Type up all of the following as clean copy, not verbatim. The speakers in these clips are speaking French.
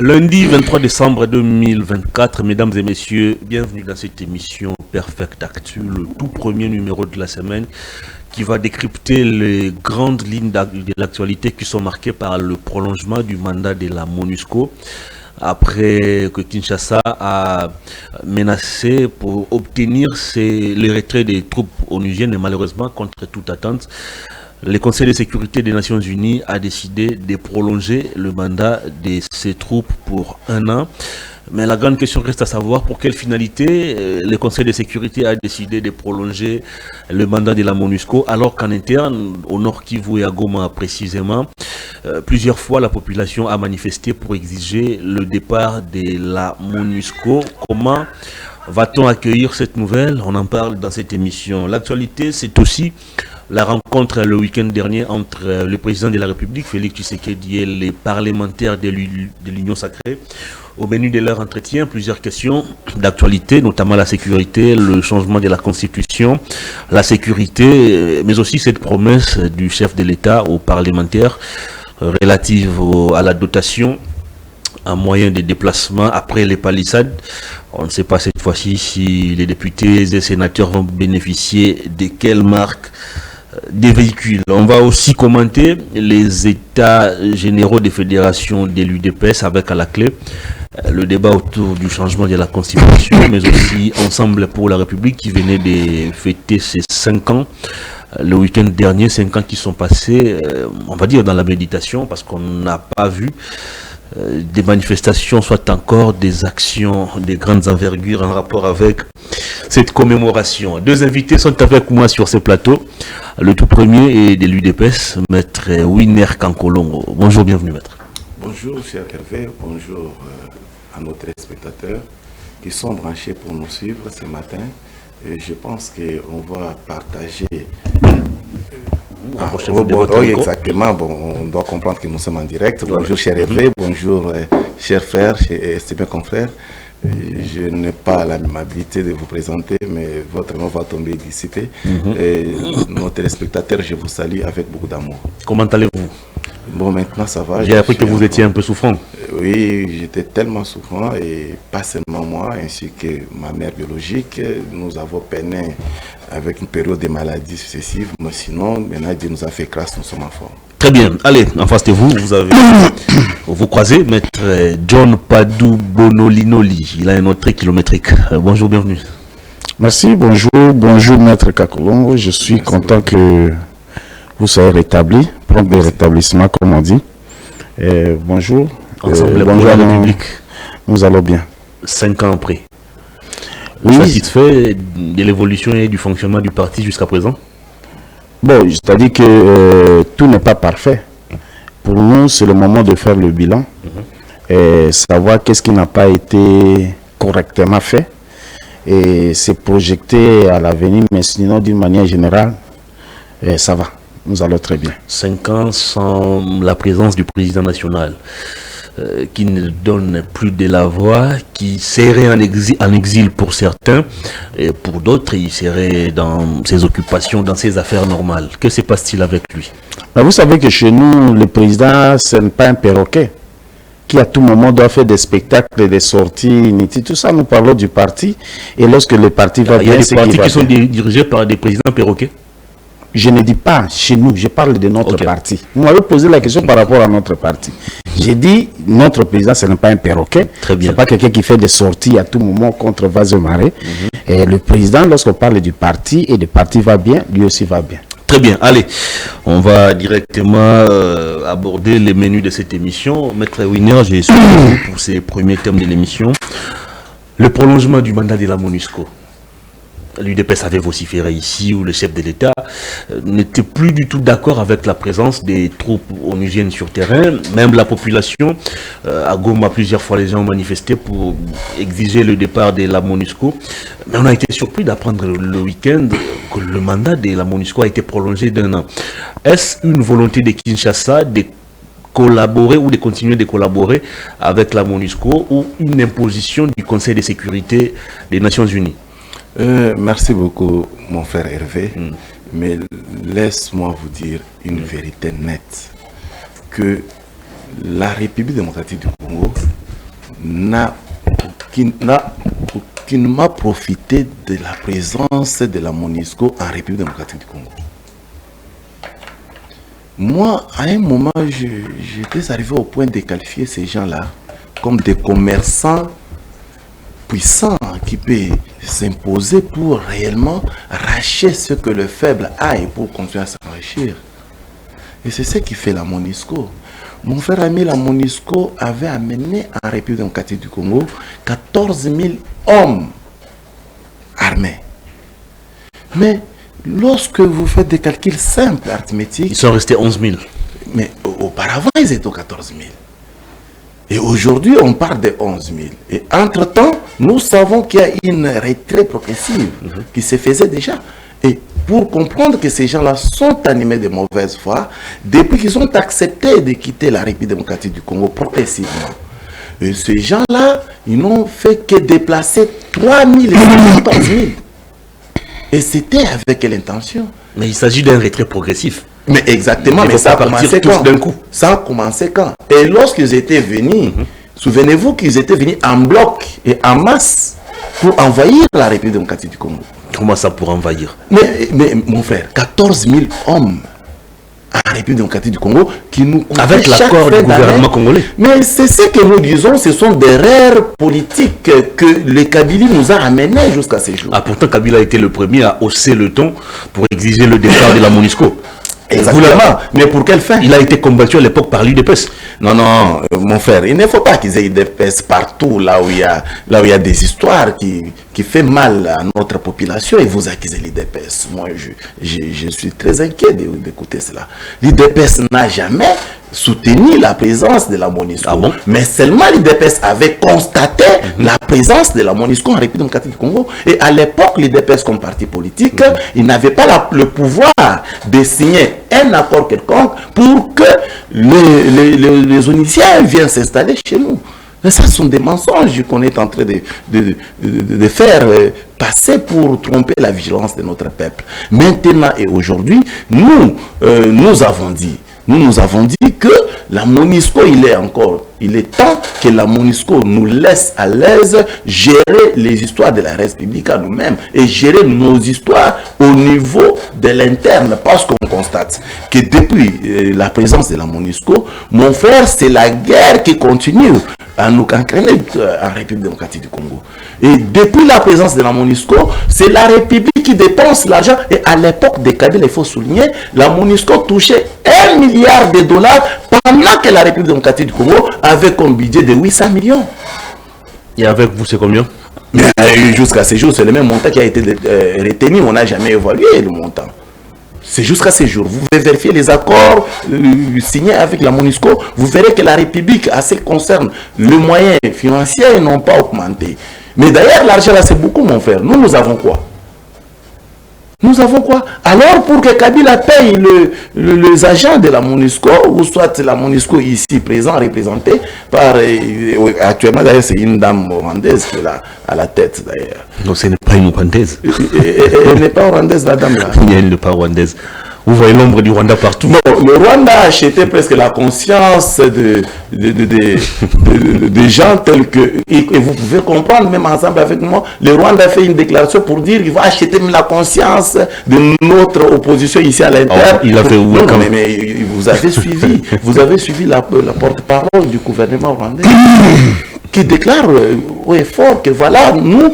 Lundi 23 décembre 2024, mesdames et messieurs, bienvenue dans cette émission Perfect Actu, le tout premier numéro de la semaine qui va décrypter les grandes lignes de l'actualité qui sont marquées par le prolongement du mandat de la MONUSCO après que Kinshasa a menacé pour obtenir le retrait des troupes onusiennes et malheureusement contre toute attente. Le Conseil de sécurité des Nations Unies a décidé de prolonger le mandat de ces troupes pour 1 an. Mais la grande question reste à savoir pour quelle finalité le Conseil de sécurité a décidé de prolonger le mandat de la MONUSCO, alors qu'en interne, au Nord Kivu et à Goma précisément, plusieurs fois la population a manifesté pour exiger le départ de la MONUSCO. Comment va-t-on accueillir cette nouvelle? On en parle dans cette émission. L'actualité, c'est aussi la rencontre le week-end dernier entre le président de la République, Félix Tshisekedi, et les parlementaires de l'Union sacrée. Au menu de leur entretien, plusieurs questions d'actualité, notamment la sécurité, le changement de la Constitution, la sécurité, mais aussi cette promesse du chef de l'État aux parlementaires relative à la dotation en moyen de déplacement après les palissades. On ne sait pas cette fois-ci si les députés et sénateurs vont bénéficier de quelle marque des véhicules. On va aussi commenter les états généraux des fédérations de l'UDPS avec à la clé le débat autour du changement de la Constitution, mais aussi Ensemble pour la République qui venait de fêter ses 5 ans. Le week-end dernier, 5 ans qui sont passés, on va dire dans la méditation, parce qu'on n'a pas vu des manifestations, soit encore des actions de grandes envergures en rapport avec cette commémoration. Deux invités sont avec moi sur ce plateau. Le tout premier est de l'UDPS, maître Winner Kankolongo. Bonjour, bienvenue maître. Bonjour cher Hervé, bonjour à nos téléspectateurs qui sont branchés pour nous suivre ce matin. Et je pense qu'on va partager... exactement, bon, on doit comprendre que nous sommes en direct. Bonjour cher Hervé, bonjour chers frères et estimés confrères. Je n'ai pas l'amabilité de vous présenter, mais votre nom va tomber d'ici. Nos téléspectateurs, je vous salue avec beaucoup d'amour. Comment allez-vous? Bon, maintenant ça va. J'ai appris que vous étiez un peu souffrant. Oui, j'étais tellement souffrant et pas seulement moi, ainsi que ma mère biologique. Nous avons peiné avec une période de maladies successives, mais sinon, maintenant Dieu nous a fait grâce, nous sommes en forme. Très bien. Allez, en face de vous, vous croisez maître John Padou Bonolinoli. Il a un autre kilométrique. Bonjour, bienvenue. Merci, bonjour maître Kakolongo. Je suis content que vous soyez rétabli, prendre des rétablissements comme on dit. Bonjour. Ensemble bonjour à la République. Nous allons bien. 5 ans après. Oui. Satisfait de l'évolution et du fonctionnement du parti jusqu'à présent? Bon, c'est-à-dire que tout n'est pas parfait. Pour nous, c'est le moment de faire le bilan et savoir qu'est-ce qui n'a pas été correctement fait et se projeter à l'avenir, mais sinon, d'une manière générale, ça va. Nous allons très bien. 5 ans sans la présence du président national qui ne donne plus de la voix, qui serait en exil pour certains, et pour d'autres, il serait dans ses occupations, dans ses affaires normales. Que se passe-t-il avec lui? Vous savez que chez nous, le président, ce n'est pas un perroquet qui à tout moment doit faire des spectacles, des sorties, tout ça. Nous parlons du parti, et lorsque le parti va bien, il y a des partis qui sont dirigés par des présidents perroquets. Je ne dis pas chez nous, je parle de notre parti. Vous m'avez posé la question par rapport à notre parti. J'ai dit, notre président, ce n'est pas un perroquet. Ce n'est pas quelqu'un qui fait des sorties à tout moment contre Vazemare. Et le président, lorsqu'on parle du parti, et le parti va bien, lui aussi va bien. Très bien, allez, on va directement aborder les menus de cette émission. Maître Winner, j'ai suivi vous pour ces premiers termes de l'émission. Le prolongement du mandat de la MONUSCO. L'UDPS avait vociféré ici où le chef de l'État n'était plus du tout d'accord avec la présence des troupes onusiennes sur terrain. Même la population, à Goma, plusieurs fois les gens ont manifesté pour exiger le départ de la MONUSCO. Mais on a été surpris d'apprendre le week-end que le mandat de la MONUSCO a été prolongé d'1 an. Est-ce une volonté de Kinshasa de collaborer ou de continuer de collaborer avec la MONUSCO ou une imposition du Conseil de sécurité des Nations Unies? Merci beaucoup mon frère Hervé, mais laisse-moi vous dire une vérité nette, que la République démocratique du Congo aucunement profité de la présence de la MONUSCO en République démocratique du Congo. Moi, à un moment, j'étais arrivé au point de qualifier ces gens-là comme des commerçants puissants qui peuvent s'imposer pour réellement racheter ce que le faible a et pour continuer à s'enrichir. Et c'est ce qui fait la MONUSCO. Mon frère ami, la MONUSCO avait amené en République démocratique du Congo 14 000 hommes armés. Mais lorsque vous faites des calculs simples, arithmétiques... Ils sont restés 11 000. Mais auparavant, ils étaient aux 14 000. Et aujourd'hui, on parle de 11 000. Et entre-temps, nous savons qu'il y a une retraite progressive qui se faisait déjà. Et pour comprendre que ces gens-là sont animés de mauvaise foi, depuis qu'ils ont accepté de quitter la République démocratique du Congo progressivement, et ces gens-là, ils n'ont fait que déplacer 3 000 et 14 000. Et c'était avec quelle intention? Mais il s'agit d'un retrait progressif. Mais exactement, mais ça a commencé quand? D'un coup. Ça a commencé quand? Et lorsqu'ils étaient venus, souvenez-vous qu'ils étaient venus en bloc et en masse pour envahir la République démocratique du Congo. Comment ça pour envahir? Mais mon frère, 14 000 hommes en République démocratique du Congo qui nous... Avec l'accord du gouvernement congolais. Mais c'est ce que nous disons, ce sont des erreurs politiques que le Kabila nous a amenés jusqu'à ces jours. Ah, pourtant Kabila a été le premier à hausser le ton pour exiger le départ de la MONUSCO. Exactement. Mais pour quelle fin? Il a été combattu à l'époque par l'UDPS. Non, non, mon frère, il ne faut pas qu'ils aient l'UDPS partout là où il y a des histoires qui fait mal à notre population et vous accusez l'UDPS. Moi, je suis très inquiet d'écouter cela. L'UDPS n'a jamais soutenu la présence de la MONUSCO. Ah bon? Mais seulement l'UDPS avait constaté la présence de la MONUSCO en République démocratique du Congo. Et à l'époque, l'UDPS comme parti politique, il n'avait pas le pouvoir de signer un accord quelconque pour que les Onisiens viennent s'installer chez nous. Mais ça sont des mensonges qu'on est en train de faire passer pour tromper la vigilance de notre peuple. Maintenant et aujourd'hui, nous avons dit que la MONUSCO, il est temps que la MONUSCO nous laisse à l'aise gérer les histoires de la République à nous-mêmes et gérer nos histoires au niveau de l'interne, parce qu'on constate que depuis la présence de la MONUSCO, mon frère, c'est la guerre qui continue à nous entraîner en République démocratique du Congo. Et depuis la présence de la MONUSCO, c'est la République qui dépense l'argent. Et à l'époque de Kabila, il faut souligner, la MONUSCO touchait $1 milliard pendant que la République démocratique du Congo avait comme budget de 800 millions. Et avec vous, c'est combien? Jusqu'à ce jour, c'est le même montant qui a été retenu. On n'a jamais évalué le montant. C'est jusqu'à ce jour. Vous pouvez vérifier les accords signés avec la MONUSCO. Vous verrez que la République, à ce qui concerne les moyens financiers, n'ont pas augmenté. Mais d'ailleurs, l'argent là, c'est beaucoup, mon frère. Nous avons quoi? Nous avons quoi? Alors, pour que Kabila paye les agents de la MONUSCO, ou soit la MONUSCO ici présent, représenté par... actuellement, d'ailleurs, c'est une dame rwandaise qui est là, à la tête, d'ailleurs. Non, ce n'est pas une rwandaise. Elle n'est pas rwandaise, la dame, là. Elle n'est pas rwandaise. Vous voyez l'ombre du Rwanda partout. Non, le Rwanda a acheté presque la conscience des gens tels que... Et vous pouvez comprendre, même ensemble avec moi, le Rwanda a fait une déclaration pour dire qu'il va acheter même la conscience de notre opposition ici à l'intérieur. Il a fait où? Non, mais vous avez suivi la porte-parole du gouvernement rwandais qui déclare au effort que voilà, nous...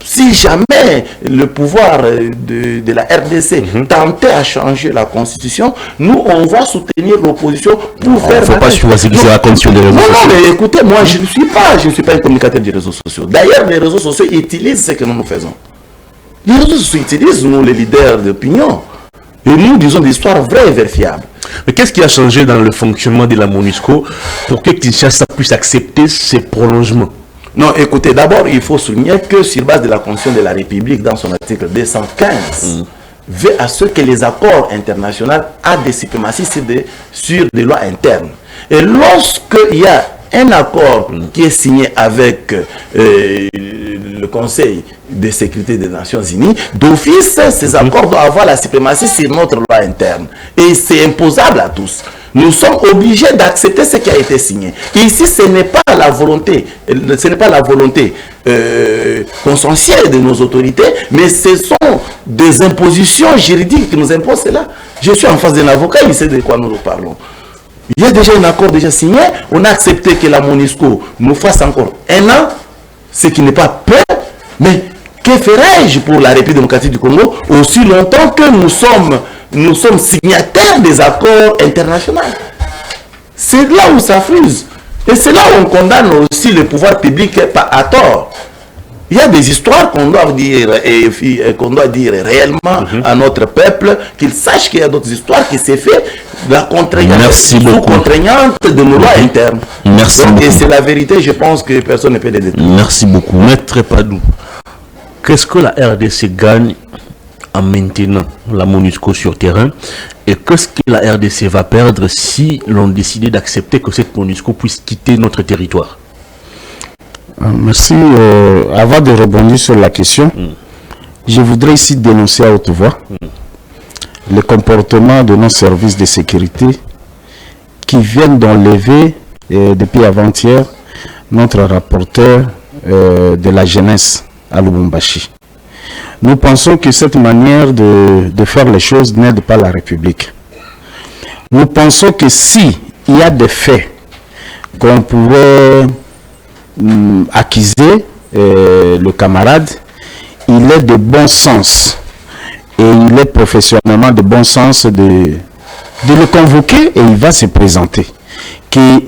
Si jamais le pouvoir de la RDC tentait à changer la constitution, nous, on va soutenir l'opposition pour faire... Il ne faut pas choisir la condition des réseaux sociaux. Non, mais écoutez, moi, je ne suis pas un communicateur des réseaux sociaux. D'ailleurs, les réseaux sociaux utilisent ce que nous faisons. Les réseaux sociaux utilisent, nous, les leaders d'opinion. Et nous disons des histoires vraies et vérifiables. Mais qu'est-ce qui a changé dans le fonctionnement de la MONUSCO pour que Kinshasa puisse accepter ces prolongements? Non, écoutez, d'abord, il faut souligner que sur base de la Constitution de la République, dans son article 215, veut à ce que les accords internationaux aient des suprématies sur des lois internes. Et lorsqu'il y a un accord qui est signé avec le Conseil de sécurité des Nations Unies, d'office, ces accords doivent avoir la suprématie sur notre loi interne. Et c'est imposable à tous. nous sommes obligés d'accepter ce qui a été signé. Ici, ce n'est pas la volonté, consensuelle de nos autorités, mais ce sont des impositions juridiques qui nous imposent cela. Je suis en face d'un avocat, il sait de quoi nous parlons. Il y a déjà un accord déjà signé, on a accepté que la MONUSCO nous fasse encore 1 an, ce qui n'est pas peu, mais que ferais-je pour la République démocratique du Congo aussi longtemps que nous sommes signataires des accords internationaux? C'est là où ça fuse. Et c'est là où on condamne aussi le pouvoir public à tort. Il y a des histoires qu'on doit dire réellement à notre peuple, qu'il sache qu'il y a d'autres histoires qui s'est fait la contraignante de nos lois internes. Merci beaucoup. Et c'est la vérité, je pense que personne ne peut les détruire. Merci beaucoup. Maître Padou, qu'est-ce que la RDC gagne en maintenant la MONUSCO sur terrain et qu'est-ce que la RDC va perdre si l'on décide d'accepter que cette MONUSCO puisse quitter notre territoire? Merci. Avant de rebondir sur la question, je voudrais ici dénoncer à haute voix le comportement de nos services de sécurité qui viennent d'enlever depuis avant-hier notre rapporteur de la jeunesse à Lubumbashi. Nous pensons que cette manière de faire les choses n'aide pas la République. Nous pensons que si il y a des faits qu'on pouvait accuser le camarade, il est de bon sens et il est professionnellement de bon sens de le convoquer et il va se présenter.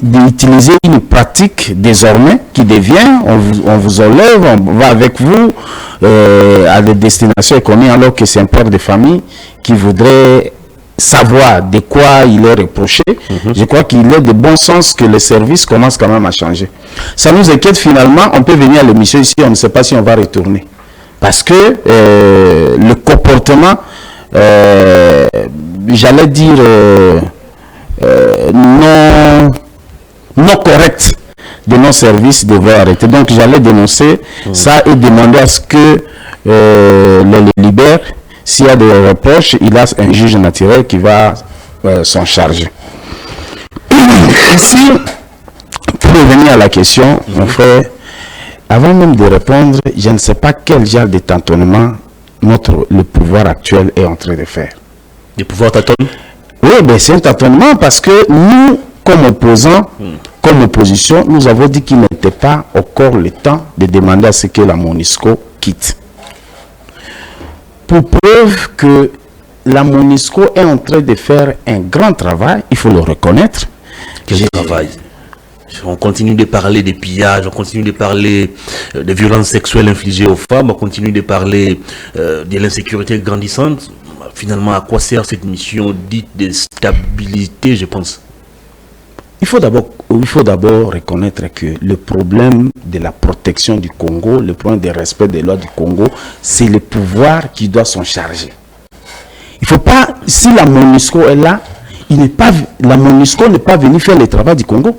D'utiliser une pratique désormais qui devient, on vous enlève, on va avec vous à des destinations connues alors que c'est un père de famille qui voudrait savoir de quoi il est reproché. Je crois qu'il est de bon sens que les services commencent quand même à changer. Ça nous inquiète finalement, on peut venir à l'émission ici, on ne sait pas si on va retourner. Parce que le comportement, j'allais dire, non correct de nos services devrait arrêter. Donc j'allais dénoncer ça et demander à ce que les libère. S'il y a des reproches, il a un juge naturel qui va s'en charger. Ici, pour revenir à la question, mon frère, avant même de répondre, je ne sais pas quel genre de tâtonnement le pouvoir actuel est en train de faire. Le pouvoir tâtonne? Oui, mais c'est un tâtonnement parce que nous, comme opposants, comme opposition, nous avons dit qu'il n'était pas encore le temps de demander à ce que la MONUSCO quitte. Pour preuve que la MONUSCO est en train de faire un grand travail, il faut le reconnaître. Quel travail? On continue de parler des pillages, on continue de parler des violences sexuelles infligées aux femmes, on continue de parler de l'insécurité grandissante. Finalement, à quoi sert cette mission dite de stabilité, je pense? Il faut d'abord reconnaître que le problème de la protection du Congo, le problème du respect des lois du Congo, c'est le pouvoir qui doit s'en charger. Il faut pas, si la MONUSCO est là, la MONUSCO n'est pas venue faire le travail du Congo.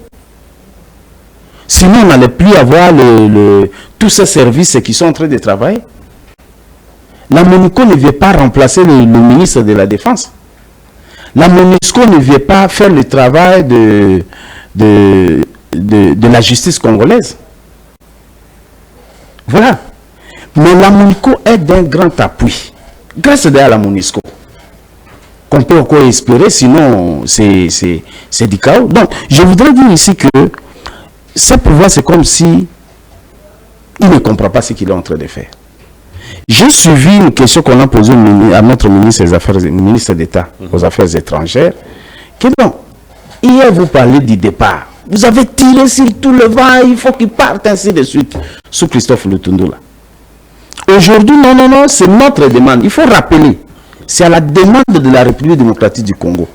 Sinon, on n'allait plus avoir tous ces services qui sont en train de travailler. La MONUSCO ne vient pas remplacer le ministre de la Défense. La MONUSCO ne vient pas faire le travail de la justice congolaise. Voilà. Mais la MONUSCO est d'un grand appui. Grâce à la MONUSCO. Qu'on peut encore espérer, sinon c'est du chaos. Donc, je voudrais dire ici que ce pouvoir, c'est comme si il ne comprend pas ce qu'il est en train de faire. J'ai suivi une question qu'on a posée à notre ministre d'État aux Affaires étrangères. Que non, hier vous parlez du départ. Vous avez tiré sur tout le vent, il faut qu'il parte ainsi de suite. Sous Christophe Lutundula. Aujourd'hui, non, c'est notre demande. Il faut rappeler, c'est à la demande de la République démocratique du Congo.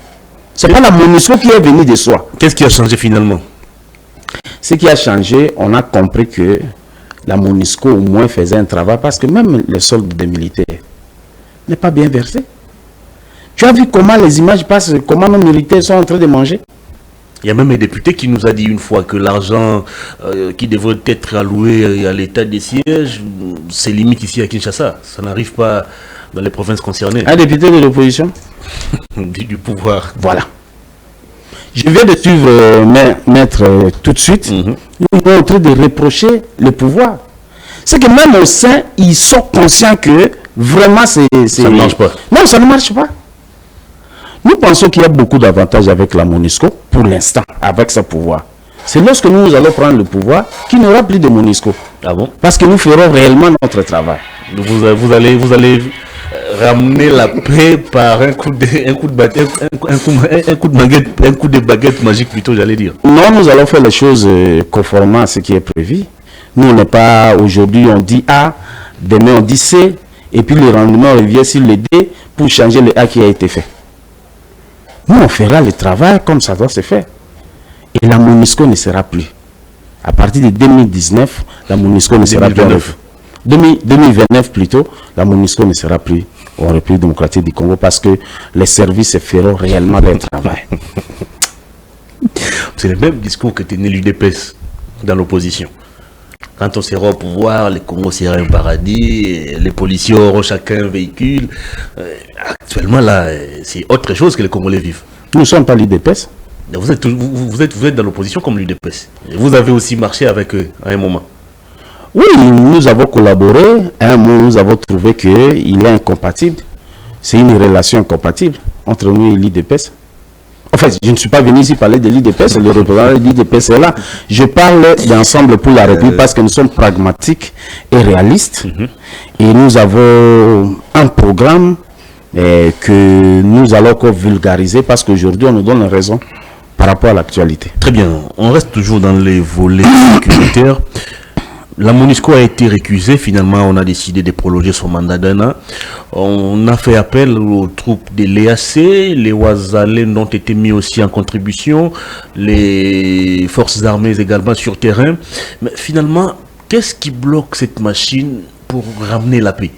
Ce n'est pas la MONUSCO qui est venue de soi. Qu'est-ce qui a changé finalement? Ce qui a changé, on a compris que la MONUSCO au moins faisait un travail parce que même les soldes des militaires n'est pas bien versé. Tu as vu comment les images passent, comment nos militaires sont en train de manger? Il y a même un député qui nous a dit une fois que l'argent qui devrait être alloué à l'état des sièges, c'est limite ici à Kinshasa. Ça n'arrive pas dans les provinces concernées. Un député de l'opposition? Du pouvoir. Voilà. Je viens de suivre Maître tout de suite. Ils sont en train de reprocher le pouvoir. C'est que même au sein, ils sont conscients que vraiment c'est... Ça ne marche pas. Non, ça ne marche pas. Nous pensons qu'il y a beaucoup d'avantages avec la MONUSCO, pour l'instant, avec ce pouvoir. C'est lorsque nous allons prendre le pouvoir qu'il n'y aura plus de MONUSCO. Ah bon? Parce que nous ferons réellement notre travail. Vous allez ramener la paix par un coup de baguette magique plutôt, j'allais dire. Non, nous allons faire les choses conformément à ce qui est prévu. Nous, on n'est pas aujourd'hui, on dit A, demain on dit C, et puis le rendement revient sur le D pour changer le A qui a été fait. Nous, on fera le travail comme ça doit se faire. Et la MONUSCO ne sera plus. À partir de 2019, la MONUSCO ne sera plus. 2029 plutôt, la MONUSCO ne sera plus en République démocratique du Congo parce que les services feront réellement leur travail. C'est le même discours que tenait l'UDPS dans l'opposition. Quand on sera au pouvoir, le Congo sera un paradis, les policiers auront chacun un véhicule. Actuellement, là, c'est autre chose que les Congolais vivent. Nous ne sommes pas l'UDPS. Vous êtes dans l'opposition comme l'UDPS. Vous avez aussi marché avec eux à un moment. Oui, nous avons collaboré. À un moment, nous avons trouvé qu'il est incompatible. C'est une relation incompatible entre nous et l'UDPS. En fait, je ne suis pas venu ici parler de l'UDPS, le représentant de l'UDPS est là. Je parle d'ensemble pour la République parce que nous sommes pragmatiques et réalistes. Et nous avons un programme que nous allons encore vulgariser parce qu'aujourd'hui, on nous donne raison par rapport à l'actualité. Très bien. On reste toujours dans les volets sécuritaires. La MONUSCO a été récusée. Finalement, on a décidé de prolonger son mandat d'1 an. On a fait appel aux troupes de l'EAC. Les Ouazalènes ont été mis aussi en contribution. Les forces armées également sur terrain. Mais finalement, qu'est-ce qui bloque cette machine pour ramener la paix?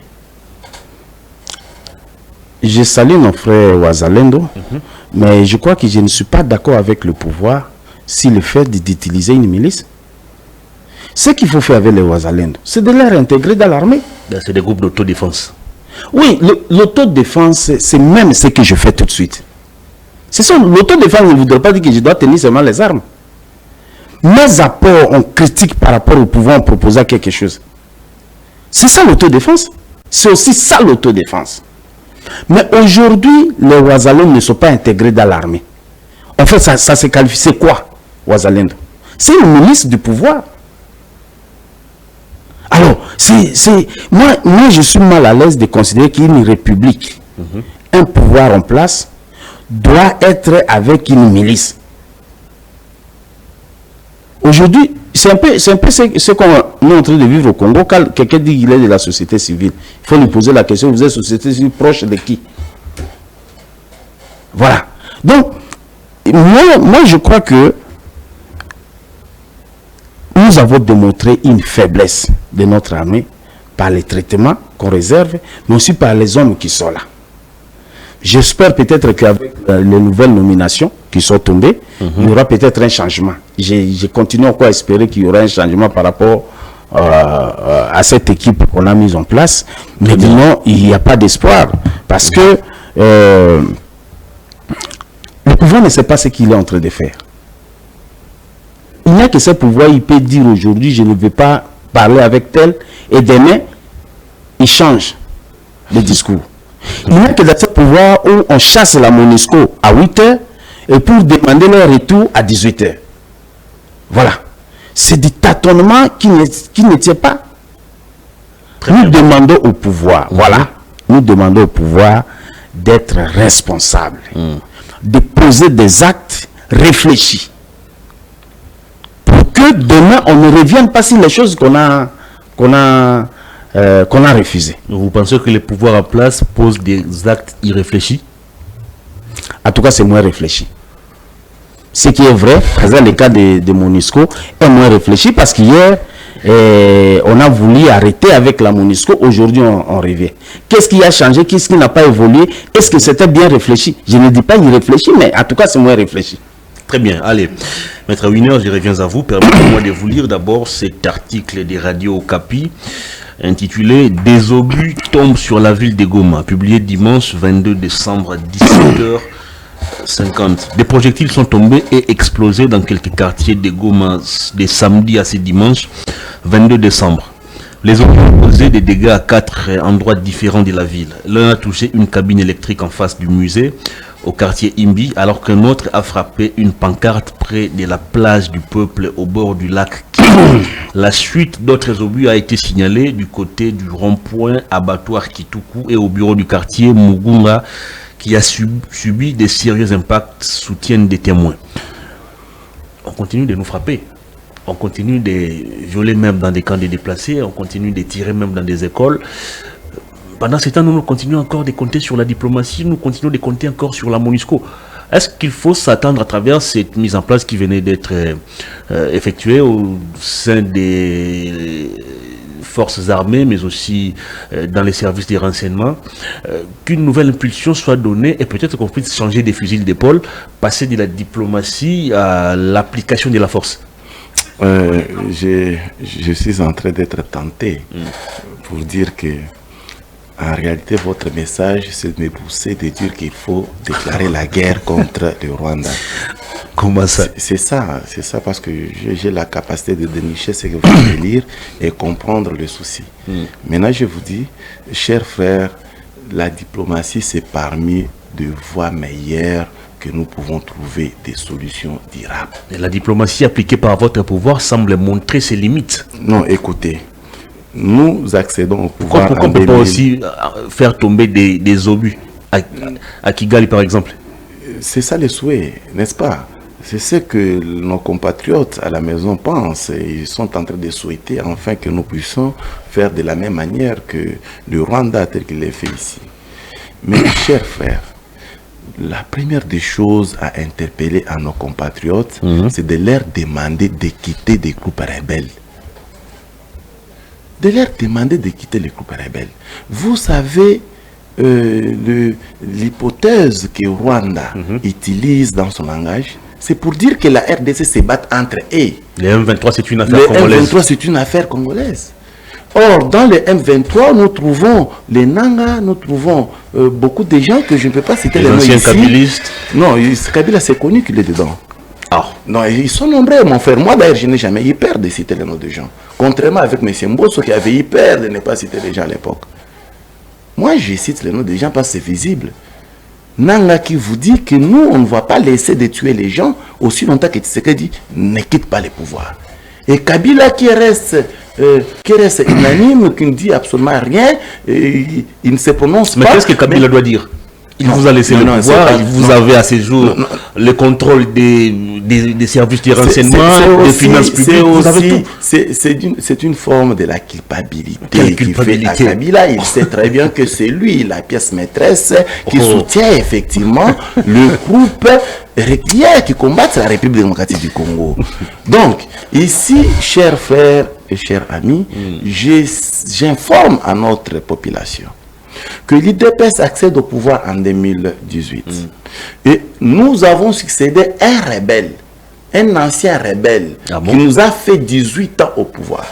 Je salue nos frères Ouazalendo, mais je crois que je ne suis pas d'accord avec le pouvoir si le fait d'utiliser une milice. Ce qu'il faut faire avec les Ouazalendo, c'est de les réintégrer dans l'armée. C'est des groupes d'autodéfense. Oui, l'autodéfense, c'est même ce que je fais tout de suite. C'est ça, l'autodéfense ne voudrait pas dire que je dois tenir seulement les armes. Mes apports, on critique par rapport au pouvoir en proposant quelque chose. C'est ça l'autodéfense. C'est aussi ça l'autodéfense. Mais aujourd'hui, les Ouazalendo ne sont pas intégrés dans l'armée. En fait, ça se qualifie. C'est quoi, Ouazalendo? C'est une milice du pouvoir. Alors, moi, je suis mal à l'aise de considérer qu'une république, un pouvoir en place, doit être avec une milice. Aujourd'hui, c'est un peu ce qu'on est en train de vivre au Congo. Quand quelqu'un dit qu'il est de la société civile, il faut lui poser la question, vous êtes société civile proche de qui? Voilà. Donc, moi je crois que nous avons démontré une faiblesse de notre armée par les traitements qu'on réserve, mais aussi par les hommes qui sont là. J'espère peut-être qu'avec les nouvelles nominations qui sont tombées, il y aura peut-être un changement. Je continue encore à espérer qu'il y aura un changement par rapport à cette équipe qu'on a mise en place. Mais sinon, il n'y a pas d'espoir. Parce que le pouvoir ne sait pas ce qu'il est en train de faire. Il n'y a que ce pouvoir, il peut dire aujourd'hui, je ne veux pas parler avec tel, et demain, il change le discours. Il n'y a que dans ce pouvoir où on chasse la MONUSCO à 8 h et pour demander leur retour à 18 h. Voilà. C'est du tâtonnement qui ne tient pas. Nous demandons au pouvoir, voilà, nous demandons au pouvoir d'être responsable, de poser des actes réfléchis. Pour que demain, on ne revienne pas sur les choses qu'on a refusées. Vous pensez que les pouvoirs en place posent des actes irréfléchis? En tout cas, c'est moins réfléchi. Ce qui est vrai, dans le cas de MONUSCO, est moins réfléchi parce qu'hier, on a voulu arrêter avec la MONUSCO. Aujourd'hui, on revient. Qu'est-ce qui a changé? Qu'est-ce qui n'a pas évolué? Est-ce que c'était bien réfléchi? Je ne dis pas irréfléchi, mais en tout cas, c'est moins réfléchi. Très bien, allez. Maître Winner, je reviens à vous. Permettez-moi de vous lire d'abord cet article des radios Okapi intitulé « Des obus tombent sur la ville de Goma », publié dimanche 22 décembre à 17h 50. Des projectiles sont tombés et explosés dans quelques quartiers de Goma de samedi à ce dimanche 22 décembre. Les obus ont causé des dégâts à 4 endroits différents de la ville. L'un a touché une cabine électrique en face du musée au quartier Imbi, alors qu'un autre a frappé une pancarte près de la plage du peuple au bord du lac. La chute d'autres obus a été signalée du côté du rond-point abattoir Kituku et au bureau du quartier Mugunga, qui a subi des sérieux impacts, soutiennent des témoins. On continue de nous frapper. On continue de violer même dans des camps de déplacés. On continue de tirer même dans des écoles. Pendant ce temps, nous continuons encore de compter sur la diplomatie. Nous continuons de compter encore sur la MONUSCO. Est-ce qu'il faut s'attendre à travers cette mise en place qui venait d'être effectuée au sein des forces armées, mais aussi dans les services de renseignement, qu'une nouvelle impulsion soit donnée et peut-être qu'on puisse changer des fusils d'épaule, passer de la diplomatie à l'application de la force? Je suis en train d'être tenté pour dire que en réalité votre message c'est de me pousser de dire qu'il faut déclarer la guerre contre le Rwanda. Comment ça? C'est ça parce que j'ai la capacité de dénicher ce que vous allez lire et comprendre le souci. Maintenant je vous dis, chers frères, la diplomatie c'est parmi des voies meilleures que nous pouvons trouver des solutions durables. Et la diplomatie appliquée par votre pouvoir semble montrer ses limites. Non, écoutez, nous accédons au pouvoir. Pourquoi on ne peut pas aussi faire tomber des obus à Kigali par exemple? C'est ça le souhait, n'est-ce pas? C'est ce que nos compatriotes à la maison pensent et ils sont en train de souhaiter enfin que nous puissions faire de la même manière que le Rwanda tel qu'il est fait ici. Mais chers frères, la première des choses à interpeller à nos compatriotes, c'est de leur demander de quitter des groupes rebelles. De leur demander de quitter les groupes rebelles. Vous savez, l'hypothèse que Rwanda utilise dans son langage, c'est pour dire que la RDC se bat entre eux. Les M23, c'est une affaire congolaise. Les M23, c'est une affaire congolaise. Or, dans les M23, nous trouvons les Nanga, nous trouvons beaucoup de gens que je ne peux pas citer les noms ici. Kabilistes. Non, Kabila, c'est connu qu'il est dedans. Ah. Non, ils sont nombreux, mon frère. Moi, d'ailleurs, je n'ai jamais eu peur de citer les noms de gens. Contrairement avec M. Mbosso qui avait eu peur de ne pas citer les gens à l'époque. Moi, je cite les noms des gens parce que c'est visible. Nanga qui vous dit que nous, on ne va pas laisser de tuer les gens aussi longtemps que Tshisekedi ne quitte pas le pouvoir. Et Kabila qui reste unanime, qui ne dit absolument rien, il ne se prononce pas. Mais qu'est-ce que Kabila doit dire? Il vous a laissé le pouvoir, vous avez à ce jour le contrôle des services de renseignement, des finances publiques, vous avez tout. C'est une forme de la culpabilité qui fait à Kabila. Il sait très bien que c'est lui, la pièce maîtresse, qui soutient effectivement le groupe régulier qui combat la République démocratique du Congo. Donc, ici, chers frères et chers amis, j'informe à notre population que l'IDPS accède au pouvoir en 2018. Et nous avons succédé un rebelle, un ancien rebelle, qui nous a fait 18 ans au pouvoir.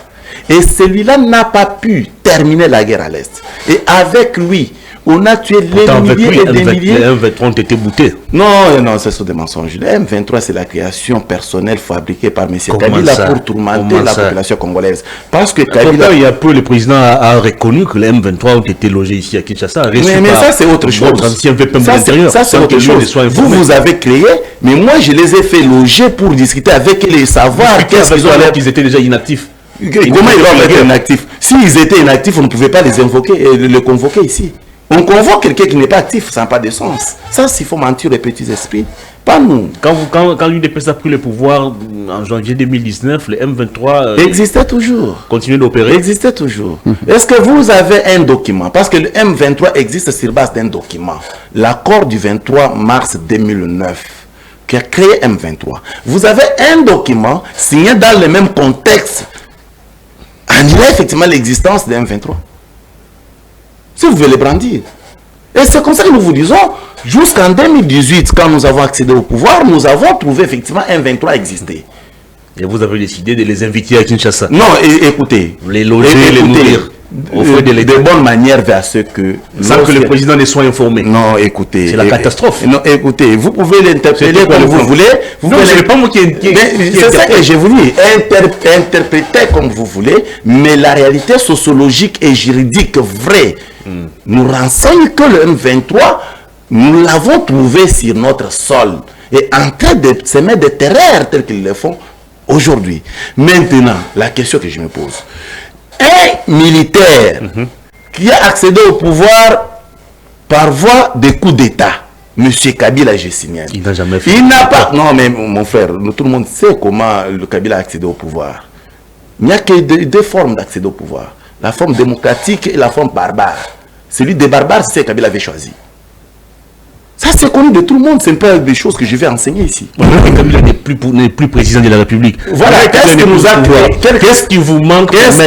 Et celui-là n'a pas pu terminer la guerre à l'Est. Et avec lui, on a tué des milliers et des milliers. Les M23 ont été boutés. Non, non, ce sont des mensonges. Les M23, c'est la création personnelle fabriquée par M. Kabila pour tourmenter la population congolaise. Parce que Kabila... Il y a peu, le président a reconnu que les M23 ont été logés ici à Kinshasa. Mais ça, c'est autre chose. Ça, c'est autre chose. Vous avez créé, mais moi, je les ai fait loger pour discuter avec les savoirs. Qu'est-ce qu'ils ont alors qu'ils étaient déjà inactifs? Comment ils vont être inactifs? S'ils étaient inactifs, on ne pouvait pas les invoquer et les convoquer ici. On convoque quelqu'un qui n'est pas actif, ça n'a pas de sens. Ça, s'il faut mentir les petits esprits, pas nous. Quand l'UDPS a pris le pouvoir en janvier 2019, le M23 existait toujours. Continue d'opérer. Existait toujours. Est-ce que vous avez un document? Parce que le M23 existe sur base d'un document. L'accord du 23 mars 2009 qui a créé M23. Vous avez un document signé dans le même contexte. Annuler effectivement l'existence de M23. Si vous voulez le brandir. Et c'est comme ça que nous vous disons, jusqu'en 2018, quand nous avons accédé au pouvoir, nous avons trouvé effectivement un M23 exister. Et vous avez décidé de les inviter à Kinshasa. Non, écoutez. Les loger, les nourrir. de bonnes manières vers ce que... Sans que le président ne soit informé. Non, écoutez... C'est la catastrophe. Non, écoutez, vous pouvez l'interpréter comme vous voulez. Non, ce n'est pas moi qui c'est ça que je vous dis. Interprétez comme vous voulez, mais la réalité sociologique et juridique vraie nous renseigne que le M23, nous l'avons trouvé sur notre sol et en train de semer des terreurs tels qu'ils le font aujourd'hui. Maintenant, la question que je me pose... Un militaire qui a accédé au pouvoir par voie de coup d'État, M. Kabila, je signale. Il n'a jamais fait. Il n'a pas. Non, mais mon frère, tout le monde sait comment le Kabila a accédé au pouvoir. Il n'y a que deux formes d'accéder au pouvoir. La forme démocratique et la forme barbare. Celui des barbares, c'est ce que Kabila avait choisi. Ça, c'est connu de tout le monde. Ce n'est pas des choses que je vais enseigner ici. Kabila n'est plus président de la République. Voilà, qu'est-ce qui nous a créé? Qu'est-ce qui vous manque? Qu'est-ce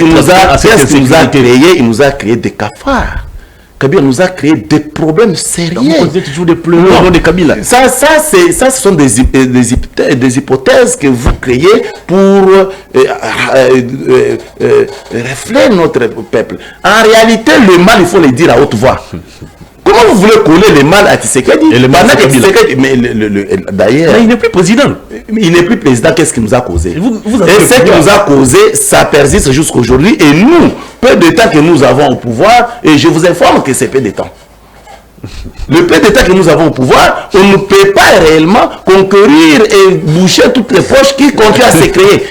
qui nous a créé? Il nous a créé des cafards. Kabila nous a créé des problèmes sérieux. Vous posez toujours des pleurs au nom de Kabila. Ça, ce sont des hypothèses que vous créez pour refléter notre peuple. En réalité, le mal, il faut le dire à haute voix. Comment vous voulez coller le mal à Tshisekedi? Et le mal à Kabila. D'ailleurs, il n'est plus président. Il n'est plus président. Qu'est-ce qui nous a causé? Et ce qui nous a causé, ça persiste jusqu'aujourd'hui. Et nous, peu de temps que nous avons au pouvoir, et je vous informe que c'est peu de temps. Le peu de temps que nous avons au pouvoir, on ne peut pas réellement conquérir et boucher toutes les poches qui continuent à se créer.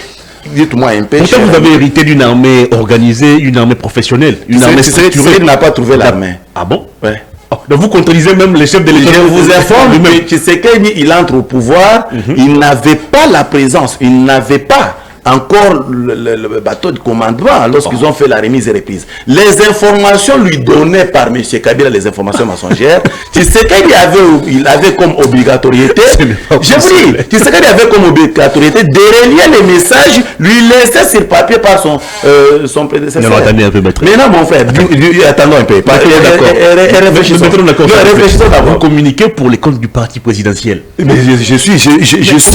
Dites-moi un peu. Pourtant, vous avez hérité d'une armée organisée, une armée professionnelle, une armée structurée. Il n'a pas trouvé l'armée. Ah bon? Ouais. Donc vous contredisez même les chefs de l'État. Je vous informe que Tshisekedi, il entre au pouvoir, il n'avait pas la présence, il n'avait pas encore le bateau de commandement lorsqu'ils ont fait la remise et reprise. Les informations lui données par M. Kabila, les informations mensongères, Tshisekedi avait comme obligatoriété, je vous dis, Tshisekedi avait comme obligatoriété de relier les messages, lui laisser sur papier par son prédécesseur. Non, attendez un peu, maître. Maintenant, mon frère, attendons un peu. Réfléchissons d'abord. Vous communiquez pour les comptes du parti présidentiel. Mais je suis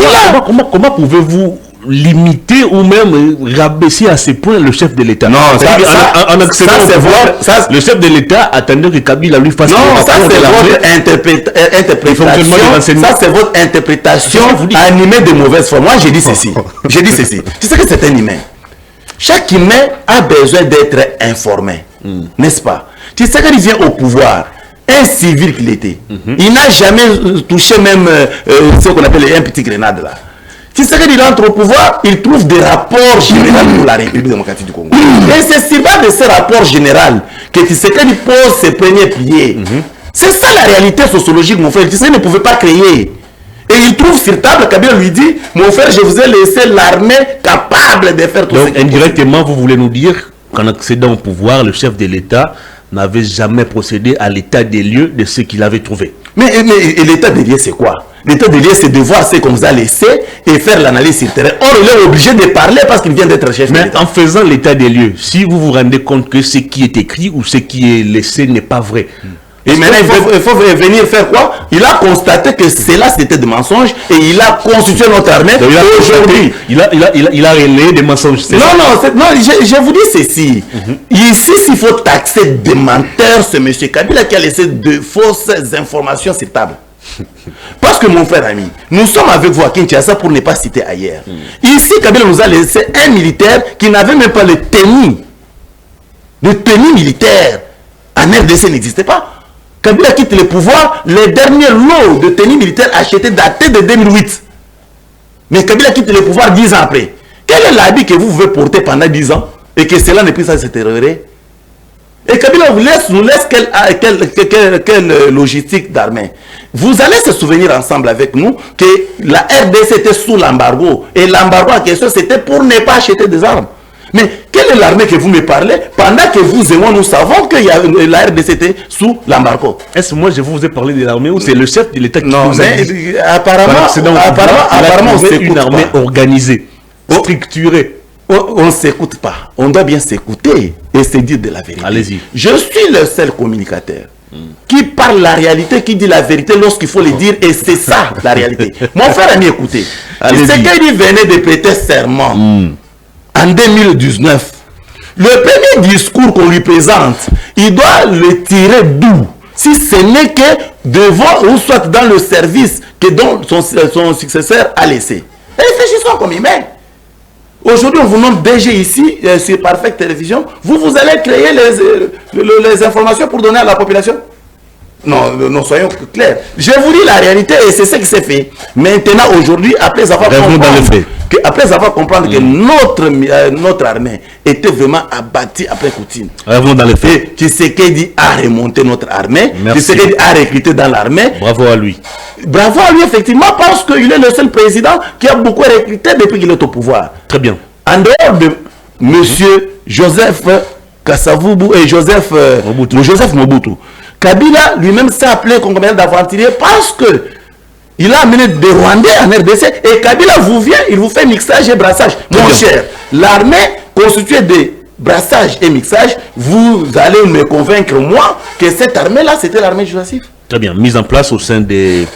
là. Comment pouvez-vous limiter ou même rabaisser à ce point le chef de l'État? Non, en accédant au pouvoir, le chef de l'État attendait que Kabila lui fasse... Non, ça c'est votre interprétation. Ça c'est votre interprétation animée de mauvaise foi. Moi j'ai dit ceci. J'ai dit ceci. Tu sais que c'est un humain. Chaque humain a besoin d'être informé. N'est-ce pas? Tu sais qu'il vient au pouvoir. Un civil qu'il était. Il n'a jamais touché même ce qu'on appelle un petit grenade là. Tshisekedi entre au pouvoir, il trouve des rapports généraux pour la République démocratique du Congo. Et c'est sur base de ces rapports généraux que Tshisekedi pose ses premiers pieds. C'est ça la réalité sociologique, mon frère. Tshisekedi ne pouvait pas créer. Et il trouve sur table, Kabila lui dit, mon frère, je vous ai laissé l'armée capable de faire tout ça. Donc indirectement, vous voulez nous dire qu'en accédant au pouvoir, le chef de l'État n'avait jamais procédé à l'état des lieux de ce qu'il avait trouvé. Mais l'état des lieux, c'est quoi? L'état des lieux, c'est de voir ce qu'on nous a laissé et faire l'analyse sur le terrain. Or, il est obligé de parler parce qu'il vient d'être chef de l'État. Mais en faisant l'état des lieux, si vous vous rendez compte que ce qui est écrit ou ce qui est laissé n'est pas vrai, et maintenant, il faut venir faire quoi? Il a constaté que cela c'était des mensonges et il a constitué notre armée aujourd'hui. Il a relayé des mensonges. Non, je vous dis ceci. Ici, s'il faut taxer des menteurs, c'est M. Kabila qui a laissé de fausses informations sur table. Parce que mon frère ami, nous sommes avec vous à Kinshasa pour ne pas citer ailleurs. Ici, Kabila nous a laissé un militaire qui n'avait même pas le tenue. Le tenue militaire en RDC n'existait pas. Kabila quitte le pouvoir, les derniers lots de tenue militaire achetés datés de 2008. Mais Kabila quitte le pouvoir 10 ans après. Quel est l'habit que vous pouvez porter pendant 10 ans et que cela ne puisse pas se détériorer? Et Kabila nous laisse quelle logistique d'armée? Vous allez se souvenir ensemble avec nous que la RDC était sous l'embargo. Et l'embargo en question, c'était pour ne pas acheter des armes. Mais quelle est l'armée que vous me parlez pendant que vous et moi nous savons que la RDC était sous l'embargo? Est-ce que moi je vous ai parlé de l'armée ou c'est le chef de l'État qui vous a dit? Apparemment, c'est une armée organisée, structurée. On ne s'écoute pas. On doit bien s'écouter et se dire de la vérité. Allez-y. Je suis le seul communicateur qui parle la réalité, qui dit la vérité lorsqu'il faut le dire, et c'est ça la réalité. Mon frère ami, écoutez. C'est qu'il venait de prêter serment. En 2019, Le premier discours qu'on lui présente, il doit le tirer d'où? Si ce n'est que devant ou soit dans le service que son successeur a laissé. Réfléchissons comme humain. Aujourd'hui, on vous nomme DG ici, sur Perfect Télévision. Vous allez créer les informations pour donner à la population. Non, soyons clairs. Je vous dis la réalité et c'est ce qui s'est fait. Maintenant, aujourd'hui, après avoir compris que notre armée était vraiment abattue après Poutine. Revenons dans les faits. Tshisekedi a remonté notre armée. Tshisekedi a recruté dans l'armée. Bravo à lui. Bravo à lui, effectivement, parce qu'il est le seul président qui a beaucoup recruté depuis qu'il est au pouvoir. Très bien. En dehors de M. Joseph Kasavubu et Joseph Mobutu. Kabila lui-même s'est appelé congolais d'aventurier parce que il a amené des Rwandais en RDC et Kabila il vous fait mixage et brassage. Mon cher, l'armée constituée de brassage et mixage, vous allez me convaincre, moi, que cette armée-là, c'était l'armée Joseph. Très bien. Mise en place au sein des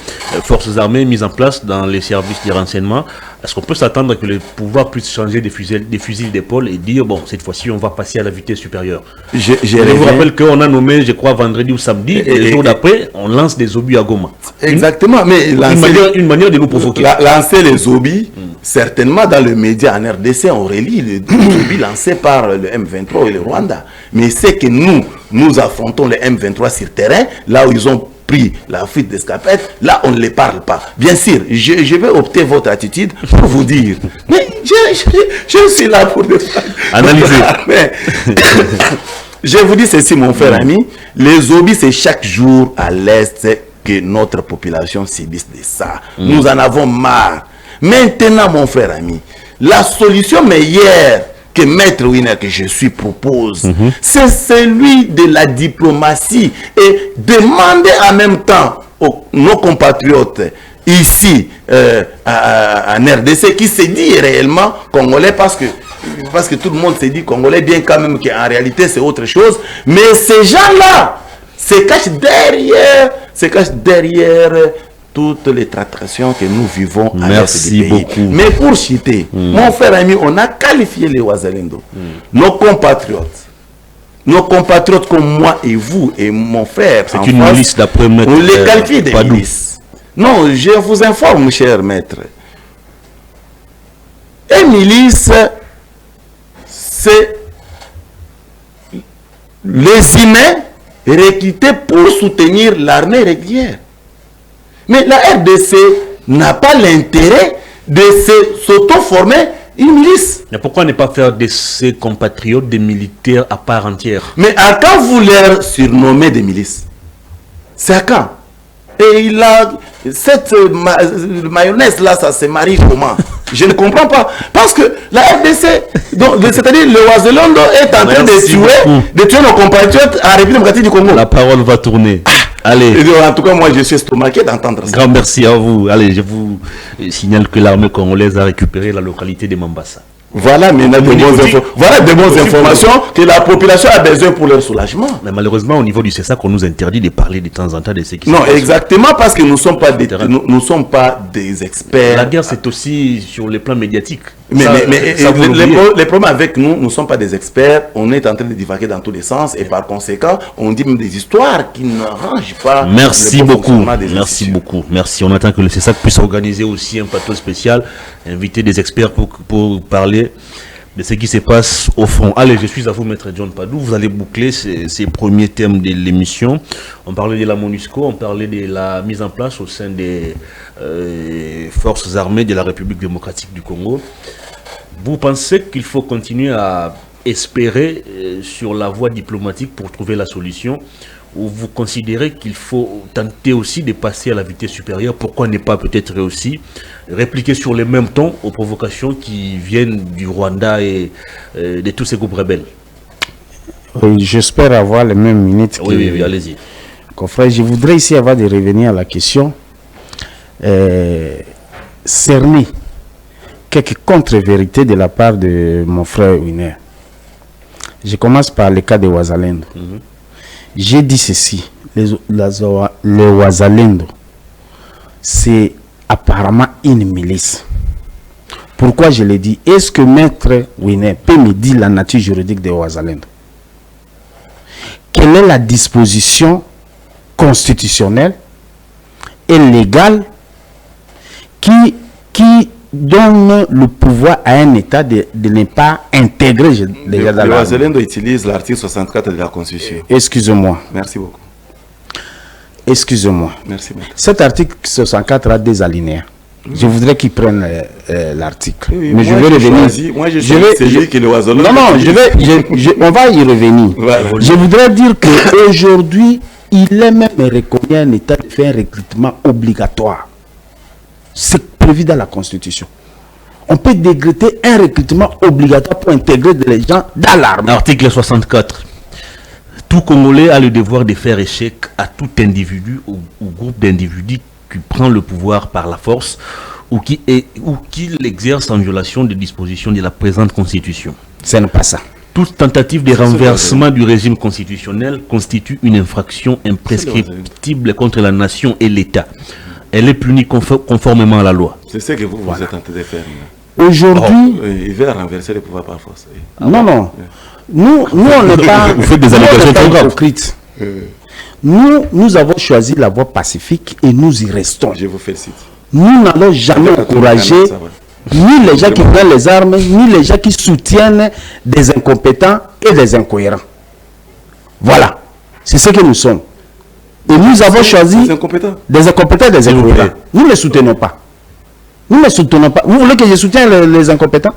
forces armées, mise en place dans les services de renseignement. Est-ce qu'on peut s'attendre que le pouvoir puisse changer des fusils d'épaule et dire, bon, cette fois-ci, on va passer à la vitesse supérieure? Je vous rappelle qu'on a nommé, je crois, vendredi ou samedi, et le jour d'après, on lance des obus à Goma. Exactement, mais une manière de nous provoquer. Lancer les obus, certainement dans le média en RDC, on relie les obus lancés par le M23 et le Rwanda. Mais c'est que nous affrontons le M23 sur terrain, là où ils ont pris la fuite d'escapette, là on ne les parle pas. Bien sûr, je vais opter votre attitude pour vous dire, mais je suis là pour analyser. Je vous dis ceci, mon frère ami, les obus, c'est chaque jour à l'Est que notre population subisse de ça. Nous en avons marre. Maintenant, mon frère ami, la solution meilleure que Maître Winer, que je suis, propose, c'est celui de la diplomatie et demander en même temps nos compatriotes ici en RDC qui se dit réellement congolais parce que tout le monde se dit congolais, bien quand même qu'en réalité c'est autre chose, mais ces gens-là se cachent derrière toutes les tractations que nous vivons à l'est du pays. Beaucoup. Mais pour citer, mon frère ami, on a qualifié les Wazalendo, nos compatriotes comme moi et vous et mon frère. C'est une milice d'après Maître. On les qualifie des milices. Non, je vous informe, cher maître. Une milice, c'est les humains recrutés pour soutenir l'armée régulière. Mais la RDC n'a pas l'intérêt de s'auto-former une milice. Mais pourquoi ne pas faire de ses compatriotes des militaires à part entière? Mais à quand vous leur surnommez des milices? C'est à quand? Et il a cette mayonnaise là, ça se marie comment? Je ne comprends pas. Parce que la RDC, c'est-à-dire le Wazalendo est en train de tuer nos compatriotes en République démocratique du Congo. La parole va tourner. Allez. En tout cas, moi, je suis estomaqué d'entendre ça. Grand merci à vous. Allez, je vous signale que l'armée congolaise a récupéré la localité de Mambasa. Voilà maintenant de bonnes informations que la population a besoin pour leur soulagement. Mais malheureusement, au niveau du CESAC, on nous interdit de parler de temps en temps de ce qui se passe. Non, exactement, parce que nous ne sommes pas des experts. La guerre, c'est aussi sur le plan médiatique. Mais les problèmes avec nous ne sont pas des experts. On est en train de divaguer dans tous les sens et par conséquent, on dit même des histoires qui ne rangent pas. Merci beaucoup. Merci beaucoup. Merci. On attend que le CESAC puisse organiser aussi un plateau spécial, inviter des experts pour parler de ce qui se passe au front. Allez, je suis à vous, Maître John Padou. Vous allez boucler ces premiers thèmes de l'émission. On parlait de la MONUSCO, on parlait de la mise en place au sein des forces armées de la République démocratique du Congo. Vous pensez qu'il faut continuer à espérer sur la voie diplomatique pour trouver la solution, ou vous considérez qu'il faut tenter aussi de passer à la vitesse supérieure? Pourquoi ne pas peut-être aussi répliquer sur les mêmes tons aux provocations qui viennent du Rwanda et de tous ces groupes rebelles? Oui, j'espère avoir les mêmes minutes. Oui, allez-y. Confrère, je voudrais ici avoir de revenir à la question. Cerner quelques contre-vérités de la part de mon frère Winer. Je commence par le cas de Wazalendo. J'ai dit ceci, le Wazalendo, c'est apparemment une milice. Pourquoi je l'ai dit? Est-ce que Maître Winé peut me dire la nature juridique de Ouazalendo? Quelle est la disposition constitutionnelle et légale qui donne le pouvoir à un État de ne pas intégrer les gars dans le Ouazalendo utilise l'article 64 de la Constitution. Excusez-moi. Merci beaucoup. Excusez-moi. Merci, maître. Cet article 64 a des alinéas. Je voudrais qu'ils prennent l'article. Oui, mais je vais revenir. Moi, je vais que le Ouazalendo. Non, on va y revenir. Je voudrais dire qu'aujourd'hui, il est même reconnu un État de faire un recrutement obligatoire. C'est prévu dans la Constitution. On peut décréter un recrutement obligatoire pour intégrer les gens dans l'armée. Article 64. Tout Congolais a le devoir de faire échec à tout individu ou groupe d'individus qui prend le pouvoir par la force ou qui l'exerce en violation des dispositions de la présente Constitution. Ce n'est pas ça. Toute tentative de renversement du régime constitutionnel constitue une infraction imprescriptible contre la nation et l'État. Elle est punie conformément à la loi. C'est ce que vous êtes tenté de faire. Aujourd'hui... il veut renverser le pouvoir par force. Non. Nous, on n'est pas... Vous faites des allégations trop graves. Nous avons choisi la voie pacifique et nous y restons. Je vous félicite. Nous n'allons jamais encourager ni les gens qui prennent les armes, ni les gens qui soutiennent des incompétents et des incohérents. Voilà. C'est ce que nous sommes. Et nous avons choisi des incompétents et des incohérents. Nous ne les soutenons pas. Nous ne soutenons pas. Vous voulez que je soutienne les incompétents?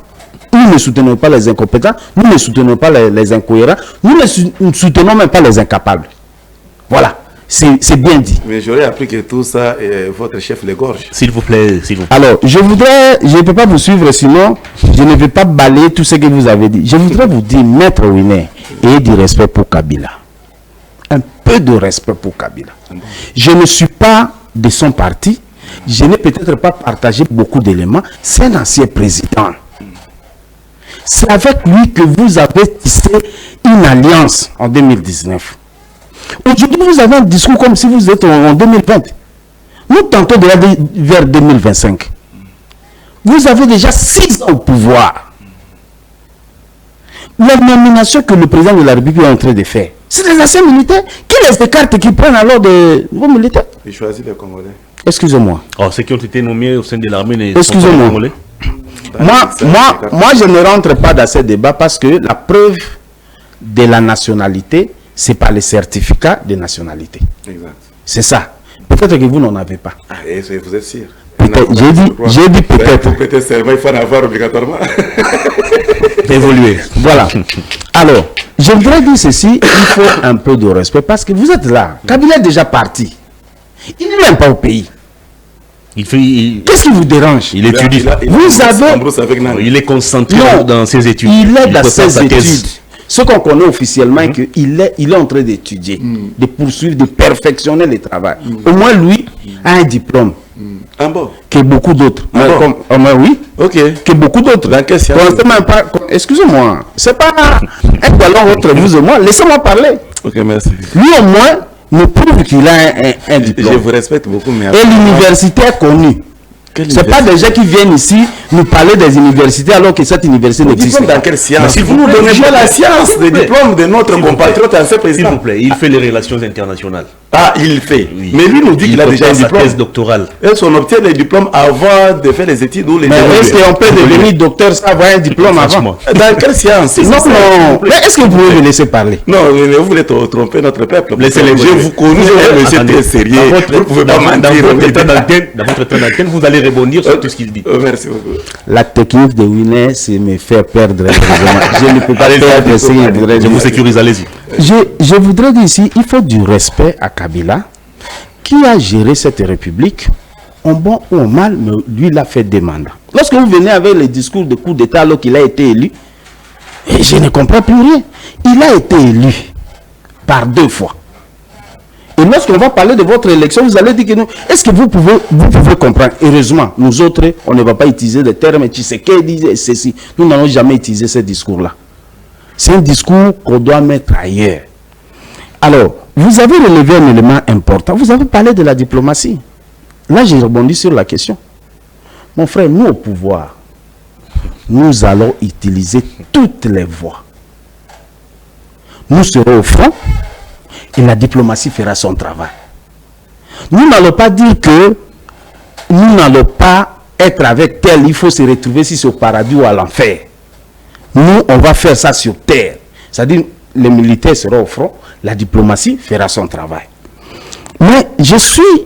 Nous ne soutenons pas les incompétents. Nous ne soutenons pas les incohérents. Nous ne soutenons même pas les incapables. Voilà. C'est bien dit. Mais j'aurais appris que tout ça, votre chef l'égorge. S'il vous plaît, s'il vous plaît. Alors, je ne peux pas vous suivre, sinon je ne vais pas balayer tout ce que vous avez dit. Je voudrais vous dire, Maître Winé, ayez du respect pour Kabila. Un peu de respect pour Kabila. Je ne suis pas de son parti. Je n'ai peut-être pas partagé beaucoup d'éléments. C'est un ancien président. C'est avec lui que vous avez tissé une alliance en 2019. Aujourd'hui, vous avez un discours comme si vous êtes en 2020. Nous tentons d'aller vers 2025. Vous avez déjà 6 ans au pouvoir. La nomination que le président de la République est en train de faire, c'est des anciens militaires. Qui les écarte qui prennent alors de vos militaires? Il choisit les Congolais. Excusez-moi. Oh, ceux qui ont été nommés au sein de l'armée ne sont pas Excusez-moi. Congolais. Moi, je ne rentre pas dans ce débat parce que la preuve de la nationalité, c'est pas les certificats de nationalité. Exact. C'est ça. Peut-être que vous n'en avez pas. Ah, et vous êtes sûr? J'ai dit peut-être. Pour prêter serment, il faut en avoir obligatoirement. Évoluer. Voilà. Alors, je voudrais dire ceci, il faut un peu de respect parce que vous êtes là. Kabila est déjà parti. Il n'est même pas au pays. Qu'est-ce qui vous dérange? Il étudie. Il est concentré dans ses études. Il est dans ses études. Ce qu'on connaît officiellement, qu'il est en train d'étudier, de poursuivre, de perfectionner le travail. Au moins, lui a un diplôme. Que beaucoup d'autres. Oui. Ok. Que beaucoup d'autres. Dans quel science? Excusez-moi. C'est pas un ballon entre vous et moi. Laissez-moi parler. Ok, merci. Lui, au moins, nous prouve qu'il a un diplôme. Je vous respecte beaucoup, mais... Et l'université est connue. Ce pas des gens qui viennent ici nous parler des universités alors que cette université n'existe pas. Dans quelle science? Si vous nous donnez pas la science, le diplôme de notre compatriote ancien président. S'il vous plaît, il fait les relations internationales. Ah, il fait. Oui. Mais lui nous dit qu'il a déjà un diplôme. Thèse doctorale. Est-ce qu'on obtient les diplômes avant de faire les études ou les... Mais est-ce qu'on peut devenir docteur sans avoir un diplôme avant? Dans quelle science? Non. Mais est-ce que vous pouvez me laisser parler? Non, mais vous voulez tromper notre peuple. Laissez-les. Je vous connais, monsieur très sérieux. Vous ne pouvez pas mentir. Dans votre temps d'antenne, vous allez rebondir sur tout ce qu'il dit. Merci beaucoup. La technique de Winé, c'est me faire perdre. Je ne peux pas perdre ce qu'il voudrait. Je vous sécurise, allez-y. Je voudrais dire ici, il faut du respect à Kabila, qui a géré cette république, en bon ou en mal, mais lui, il a fait des mandats. Lorsque vous venez avec les discours de coup d'État alors qu'il a été élu, je ne comprends plus rien. Il a été élu par 2 fois. Et lorsqu'on va parler de votre élection, vous allez dire que nous, est-ce que vous pouvez comprendre? Heureusement, nous autres, on ne va pas utiliser des termes, tu sais qu'elle disait ceci. Nous n'allons jamais utiliser ce discours-là. C'est un discours qu'on doit mettre ailleurs. Alors, vous avez relevé un élément important. Vous avez parlé de la diplomatie. Là, j'ai rebondi sur la question. Mon frère, nous au pouvoir, nous allons utiliser toutes les voies. Nous serons au front et la diplomatie fera son travail. Nous n'allons pas dire que nous n'allons pas être avec tel, il faut se retrouver si c'est au paradis ou à l'enfer. Nous, on va faire ça sur terre. C'est-à-dire, les militaires seront au front, la diplomatie fera son travail. Mais je suis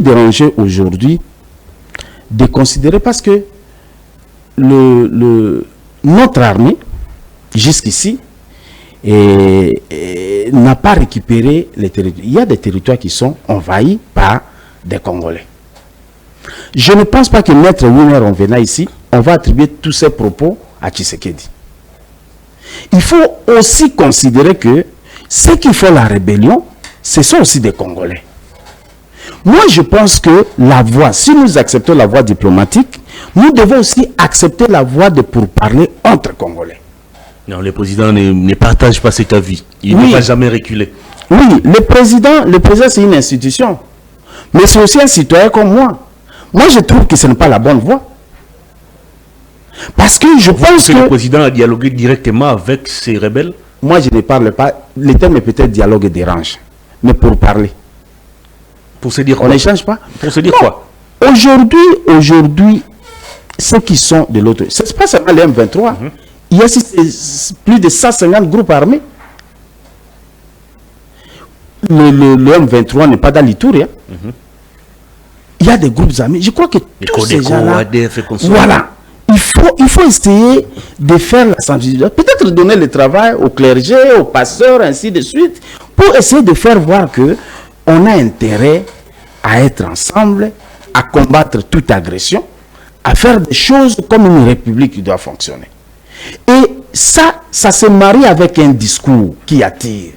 dérangé aujourd'hui de considérer, parce que notre armée, jusqu'ici, n'a pas récupéré les territoires. Il y a des territoires qui sont envahis par des Congolais. Je ne pense pas que Maître Winer, en venant ici, on va attribuer tous ces propos à Tshisekedi. Il faut aussi considérer que ceux qui font la rébellion, ce sont aussi des Congolais. Moi, je pense que la voie, si nous acceptons la voie diplomatique, nous devons aussi accepter la voie de pourparler entre Congolais. Non, le président ne partage pas cet avis. Il ne va jamais reculer. Oui, le président c'est une institution. Mais c'est aussi un citoyen comme moi. Moi, je trouve que ce n'est pas la bonne voie. Parce que je pense que le président a dialogué directement avec ces rebelles. Moi, je ne parle pas. Le terme est peut-être dialogue et dérange. Mais pour parler. Pour se dire quoi? On n'échange pas. Pour se dire quoi? Aujourd'hui, ceux qui sont de l'autre... Ce n'est pas seulement les M23. Il y a plus de 150 groupes armés. Le M23 n'est pas dans l'Itourie. Il y a des groupes armés. Je crois que tous ces gens-là... Voilà. Il faut essayer de faire la sensibilisation. Peut-être donner le travail au clergé, aux pasteurs, ainsi de suite, pour essayer de faire voir que on a intérêt à être ensemble, à combattre toute agression, à faire des choses comme une république qui doit fonctionner. Et ça se marie avec un discours qui attire.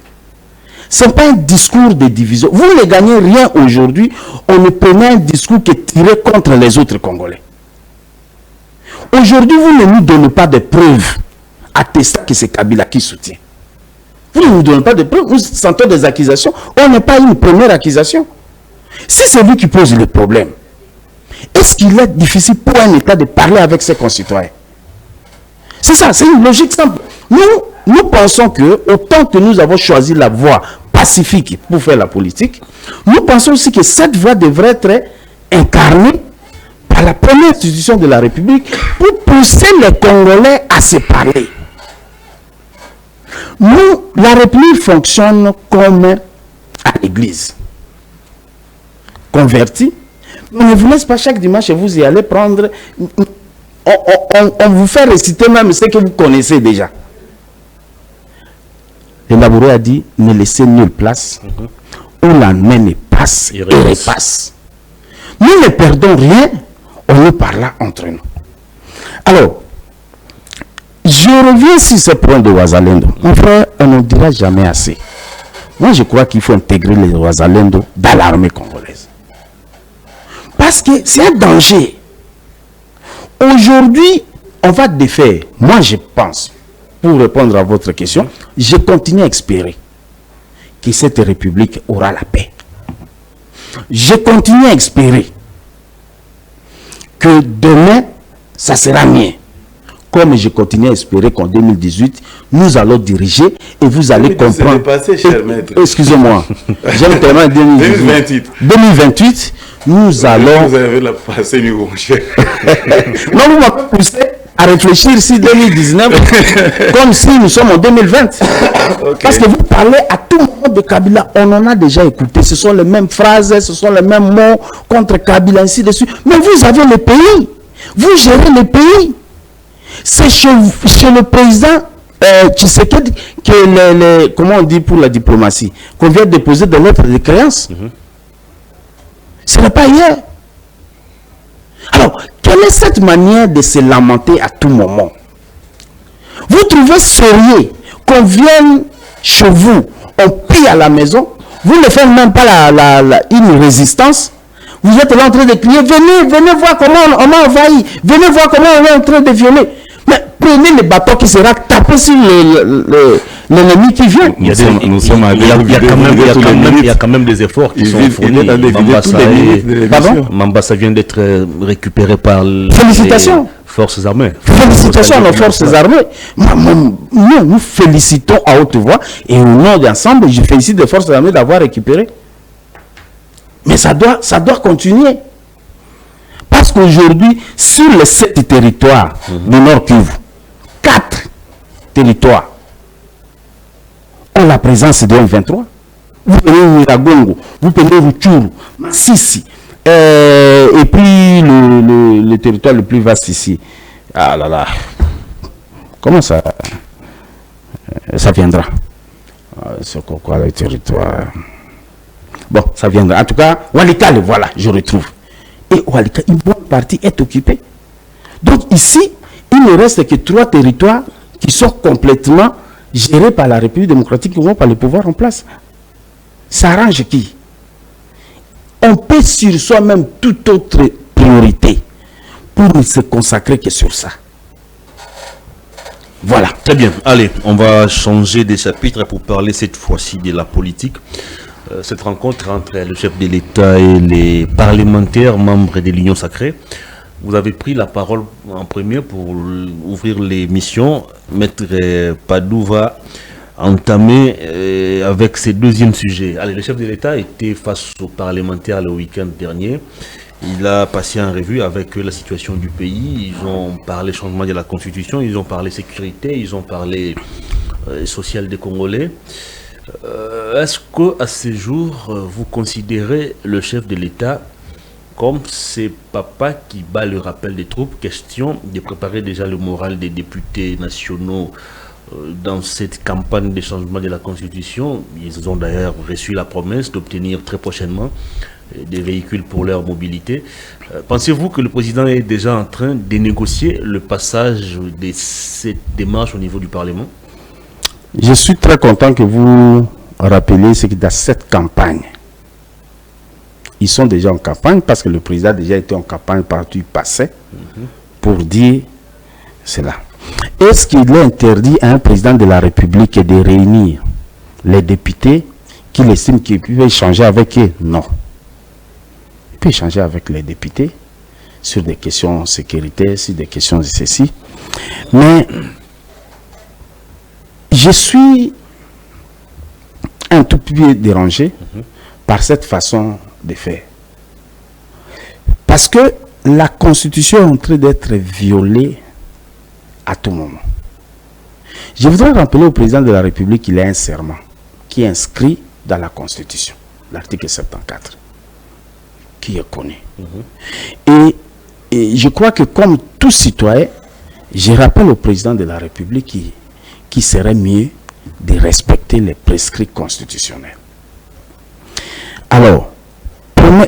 Ce n'est pas un discours de division. Vous ne gagnez rien aujourd'hui. On ne prenait un discours qui est tiré contre les autres Congolais. Aujourd'hui, vous ne nous donnez pas de preuves attestant que c'est Kabila qui soutient. Vous ne nous donnez pas de preuves. Nous sentons des accusations. On n'est pas une première accusation. Si c'est lui qui pose le problème, est-ce qu'il est difficile pour un État de parler avec ses concitoyens? C'est ça, c'est une logique simple. Nous pensons que, autant que nous avons choisi la voie pacifique pour faire la politique, nous pensons aussi que cette voie devrait être incarnée par la première institution de la République pour pousser les Congolais à se parler. Nous, la République fonctionne comme à l'église. Converti, mais ne vous laissez pas chaque dimanche et vous y allez prendre... On vous fait réciter même ce que vous connaissez déjà. Le laboureur a dit, ne laissez nulle place où la main ne passe et repasse. Nous ne perdons rien, on nous parle entre nous. Alors, je reviens sur ce point de Wazalendo. Mon frère, on ne dira jamais assez. Moi, je crois qu'il faut intégrer les Wazalendo dans l'armée congolaise. Parce que c'est un danger. Aujourd'hui, on va défaire. Moi, je pense, pour répondre à votre question, je continue à espérer que cette République aura la paix. Je continue à espérer que demain, ça sera mieux. Comme je continue à espérer qu'en 2018, nous allons diriger et vous allez comprendre. Excusez-moi, j'aime tellement 2028. 2028, nous allons... Vous avez la passé, mon cher. Non, vous m'avez poussé à réfléchir si 2019, comme si nous sommes en 2020. Okay. Parce que vous parlez à tout moment de Kabila, on en a déjà écouté. Ce sont les mêmes phrases, ce sont les mêmes mots contre Kabila, ainsi de suite. Mais vous avez le pays. Vous gérez le pays. C'est chez le président Tshisekedi que comment on dit pour la diplomatie, qu'on vient déposer des lettres de créance. Ce n'est pas hier. Alors, quelle est cette manière de se lamenter à tout moment? Vous trouvez sérieux qu'on vienne chez vous, on pille à la maison, vous ne faites même pas une résistance, vous êtes là en train de crier, venez voir comment on a envahi, venez voir comment on est en train de violer. Mais prenez le bateau qui sera tapé sur l'ennemi qui vient. Il y a quand même des efforts qui sont fournis. Mambasa vient d'être récupéré par... Félicitations. forces armées. Félicitations à nos forces armées. Nous félicitons à haute voix et au nom d'ensemble, je félicite les forces armées d'avoir récupéré. Mais ça doit continuer. Parce qu'aujourd'hui, sur les 7 territoires du Nord Kivu, 4 territoires ont la présence de M23. Vous prenez Nyiragongo, vous prenez Rutshuru, Masisi, et puis le territoire le plus vaste ici. Ah là là. Comment ça viendra? C'est quoi le territoire? Bon, ça viendra. En tout cas, Walikale, voilà, je retrouve. Et Walikale, une bonne partie est occupée. Donc ici, il ne reste que 3 territoires qui sont complètement gérés par la République démocratique du Congo, par le pouvoir en place. Ça arrange qui? On peut sur soi-même toute autre priorité pour ne se consacrer que sur ça. Voilà. Très bien. Allez, on va changer de chapitre pour parler cette fois-ci de la politique. Cette rencontre entre le chef de l'État et les parlementaires membres de l'Union sacrée. Vous avez pris la parole en premier pour ouvrir l'émission. Maître Padou va entamer avec ce deuxième sujet. Allez, le chef de l'État était face aux parlementaires le week-end dernier. Il a passé en revue avec eux la situation du pays. Ils ont parlé changement de la constitution, ils ont parlé sécurité, ils ont parlé social des Congolais. Est-ce qu'à ce jour, vous considérez le chef de l'État comme ces papas qui bat le rappel des troupes? Question de préparer déjà le moral des députés nationaux dans cette campagne de changement de la Constitution. Ils ont d'ailleurs reçu la promesse d'obtenir très prochainement des véhicules pour leur mobilité. Pensez-vous que le président est déjà en train de négocier le passage de cette démarche au niveau du Parlement? Je suis très content que vous rappeliez ce que dans cette campagne, ils sont déjà en campagne parce que le président a déjà été en campagne partout passé pour dire cela. Est-ce qu'il est interdit à un président de la République de réunir les députés qu'il estime qu'il peut échanger avec eux? Non. Il peut échanger avec les députés sur des questions de sécurité, sur des questions de ceci. Mais je suis un tout petit peu dérangé par cette façon de faire. Parce que la Constitution est en train d'être violée à tout moment. Je voudrais rappeler au président de la République qu'il a un serment qui est inscrit dans la Constitution, l'article 74, qui est connu. Et je crois que comme tout citoyen, je rappelle au président de la République qu'il serait mieux de respecter les prescrits constitutionnels. Alors,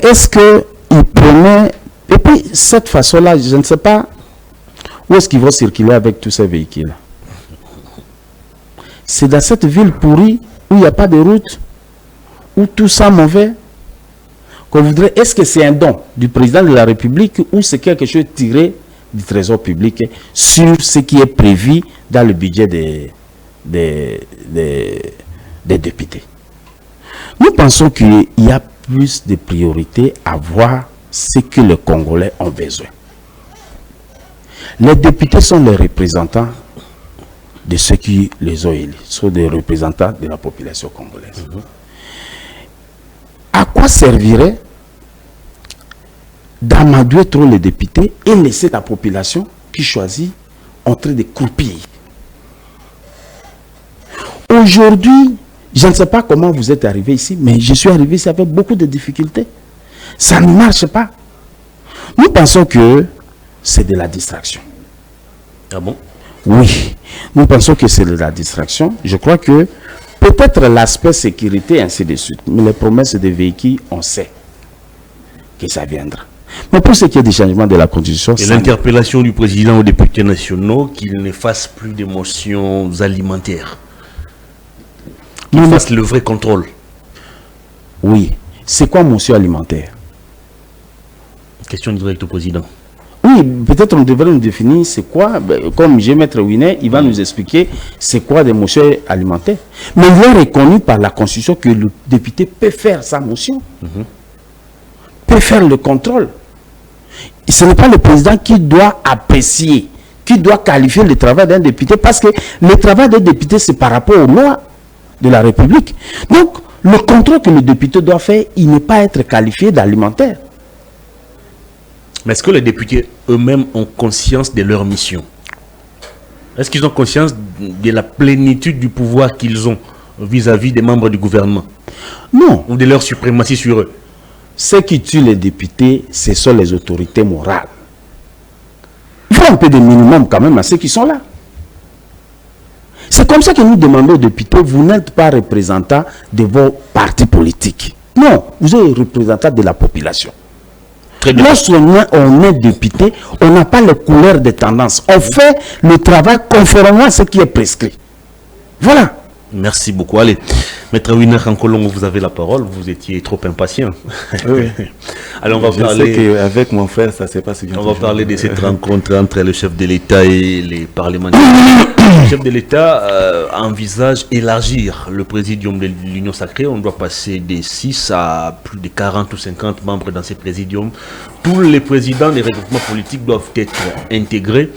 est-ce qu'il promet... Et puis, cette façon-là, je ne sais pas où est-ce qu'ils vont circuler avec tous ces véhicules. C'est dans cette ville pourrie où il n'y a pas de route, où tout ça mauvais, qu'on voudrait... Est-ce que c'est un don du président de la République ou c'est quelque chose tiré du trésor public sur ce qui est prévu dans le budget des députés? Nous pensons qu'il y a plus de priorité à voir ce que les Congolais ont besoin. Les députés sont les représentants de ceux qui les ont élus, sont des représentants de la population congolaise. À quoi servirait d'amadouer trop les députés et laisser la population qui choisit en train de croupir? Aujourd'hui, je ne sais pas comment vous êtes arrivé ici, mais je suis arrivé ici avec beaucoup de difficultés. Ça ne marche pas. Nous pensons que c'est de la distraction. Ah bon? Oui, nous pensons que c'est de la distraction. Je crois que peut-être l'aspect sécurité, ainsi de suite, mais les promesses des véhicules, on sait que ça viendra. Mais pour ce qui est du changement de la Constitution... Et l'interpellation du président aux députés nationaux qu'il ne fasse plus d'émotions alimentaires. Qu'il fasse le vrai contrôle. Oui. C'est quoi motion alimentaire? Question directe au président. Oui, peut-être on devrait nous définir c'est quoi. Comme G. Maître Winet, il va nous expliquer c'est quoi des motions alimentaires. Mais il est reconnu par la Constitution que le député peut faire sa motion. Peut faire le contrôle. ce n'est pas le président qui doit apprécier, qui doit qualifier le travail d'un député, parce que le travail d'un député, c'est par rapport aux lois de la République. Donc, le contrôle que le député doit faire, il n'est pas être qualifié d'alimentaire. Mais est-ce que les députés eux-mêmes ont conscience de leur mission? Est-ce qu'ils ont conscience de la plénitude du pouvoir qu'ils ont vis-à-vis des membres du gouvernement? Non. Ou de leur suprématie sur eux? Ceux qui tuent les députés, ce sont les autorités morales. Il faut un peu de minimum quand même à ceux qui sont là. C'est comme ça que nous demandons aux députés, vous n'êtes pas représentant de vos partis politiques. Non, vous êtes représentant de la population. Lorsqu'on est député, on n'a pas les couleurs des tendances. On fait le travail conformément à ce qui est prescrit. Voilà. Merci beaucoup. Allez, Maître Winer Rankolongo, vous avez la parole. Vous étiez trop impatient. Oui. Alors, on va Je sais qu'avec mon frère, ça ne s'est pas si bien. On va parler de cette rencontre entre le chef de l'État et les parlementaires. Le chef de l'État envisage élargir le présidium de l'Union sacrée. On doit passer de 6 à plus de 40 ou 50 membres dans ces présidiums. Tous les présidents des regroupements politiques doivent être intégrés.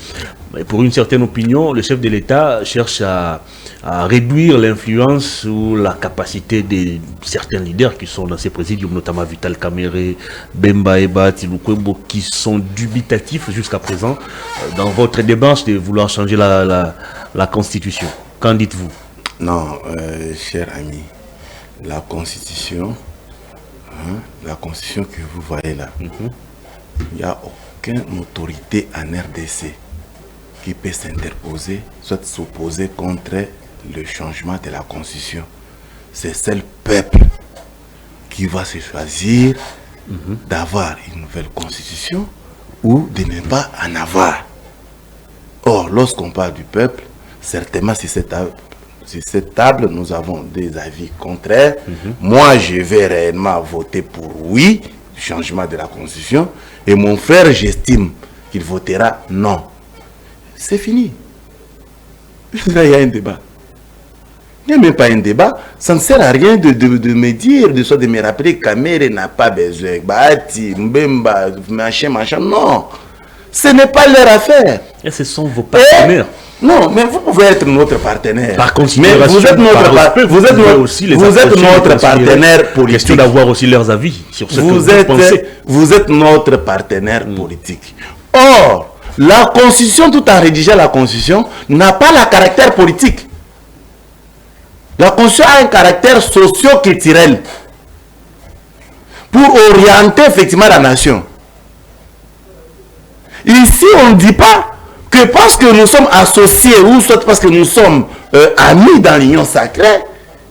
Mais pour une certaine opinion, le chef de l'État cherche à réduire l'influence ou la capacité de certains leaders qui sont dans ces présidiums, notamment Vital Kamerhe, Bemba Eba, Tilukwebo, qui sont dubitatifs jusqu'à présent dans votre démarche de vouloir changer la Constitution. Qu'en dites-vous? Non, cher ami, la Constitution que vous voyez là, il n'y a aucune autorité en RDC qui peut s'interposer, soit s'opposer contre le changement de la Constitution. C'est le peuple qui va se choisir d'avoir une nouvelle Constitution ou de ne pas en avoir. Or, lorsqu'on parle du peuple, certainement si cette table, nous avons des avis contraires. Moi, je vais réellement voter pour oui, changement de la Constitution, et mon frère, j'estime qu'il votera non. C'est fini. Là, il y a un débat. Il n'y a même pas un débat. Ça ne sert à rien de me dire, de me rappeler que Kamerhe n'a pas besoin. Bati, Mbemba, machin. Non. Ce n'est pas leur affaire. Et ce sont vos partenaires. Non, mais vous pouvez être notre partenaire. Par considération, mais vous êtes notre partenaire politique. Question d'avoir aussi leurs avis sur ce que vous pensez. Vous êtes notre partenaire politique. Or, la Constitution, tout en rédigeant la Constitution, n'a pas le caractère politique. La Constitution a un caractère socio-culturel pour orienter effectivement la nation. Ici, on ne dit pas que parce que nous sommes associés ou soit parce que nous sommes amis dans l'union sacrée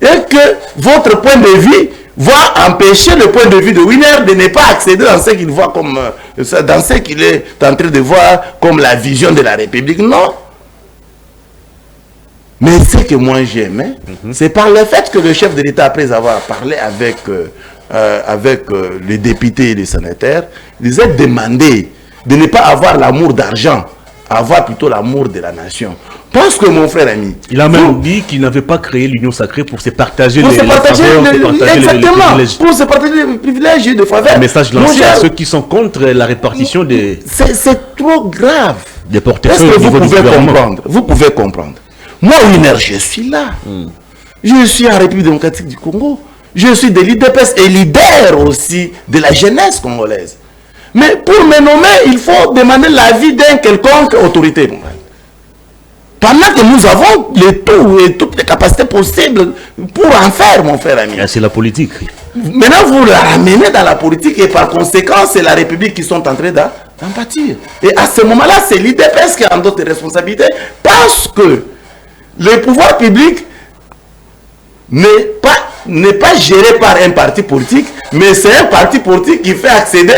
et que votre point de vue va empêcher le point de vue de Winer de ne pas accéder dans ce qu'il voit comme dans ce qu'il est en train de voir comme la vision de la République. Non. Mais ce que moi j'aimais, c'est par le fait que le chef de l'État, après avoir parlé avec les députés et les sénateurs, les a demandé de ne pas avoir l'amour d'argent, avoir plutôt l'amour de la nation. Parce que mon frère ami... Il a même dit qu'il n'avait pas créé l'union sacrée pour se partager les privilèges et de faveurs. Un message lancé à ceux qui sont contre la répartition des... C'est trop grave. Des portefeuilles au niveau du gouvernement. Vous pouvez comprendre. Moi, Winer, je suis là. Je suis en République démocratique du Congo. Je suis de l'IDPS et leader aussi de la jeunesse congolaise. Mais pour me nommer, il faut demander l'avis d'un quelconque autorité. Pendant que nous avons et toutes les capacités possibles pour en faire, mon frère ami. C'est la politique. Maintenant, vous la ramenez dans la politique et par conséquent, c'est la République qui sont en train d'en bâtir. Et à ce moment-là, c'est l'IDPS qui a d'autres responsabilités parce que le pouvoir public n'est pas géré par un parti politique, mais c'est un parti politique qui fait accéder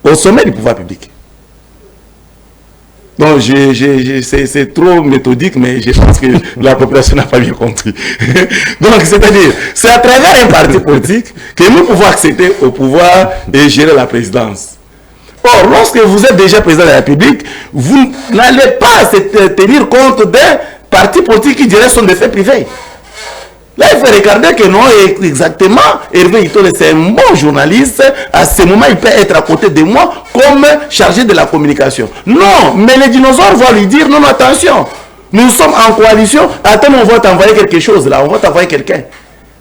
au sommet du pouvoir public. Donc, c'est trop méthodique, mais je pense que la population n'a pas bien compris. Donc, c'est-à-dire, c'est à travers un parti politique que nous pouvons accéder au pouvoir et gérer la présidence. Or, lorsque vous êtes déjà président de la République, vous n'allez pas tenir compte d'un parti politique qui dirait sont des faits privés. Là, il faut regarder que non, exactement, Hervé Itole, c'est un bon journaliste. À ce moment, il peut être à côté de moi comme chargé de la communication. Non, mais les dinosaures vont lui dire, non, attention, nous sommes en coalition, attends, on va t'envoyer quelque chose là, on va t'envoyer quelqu'un.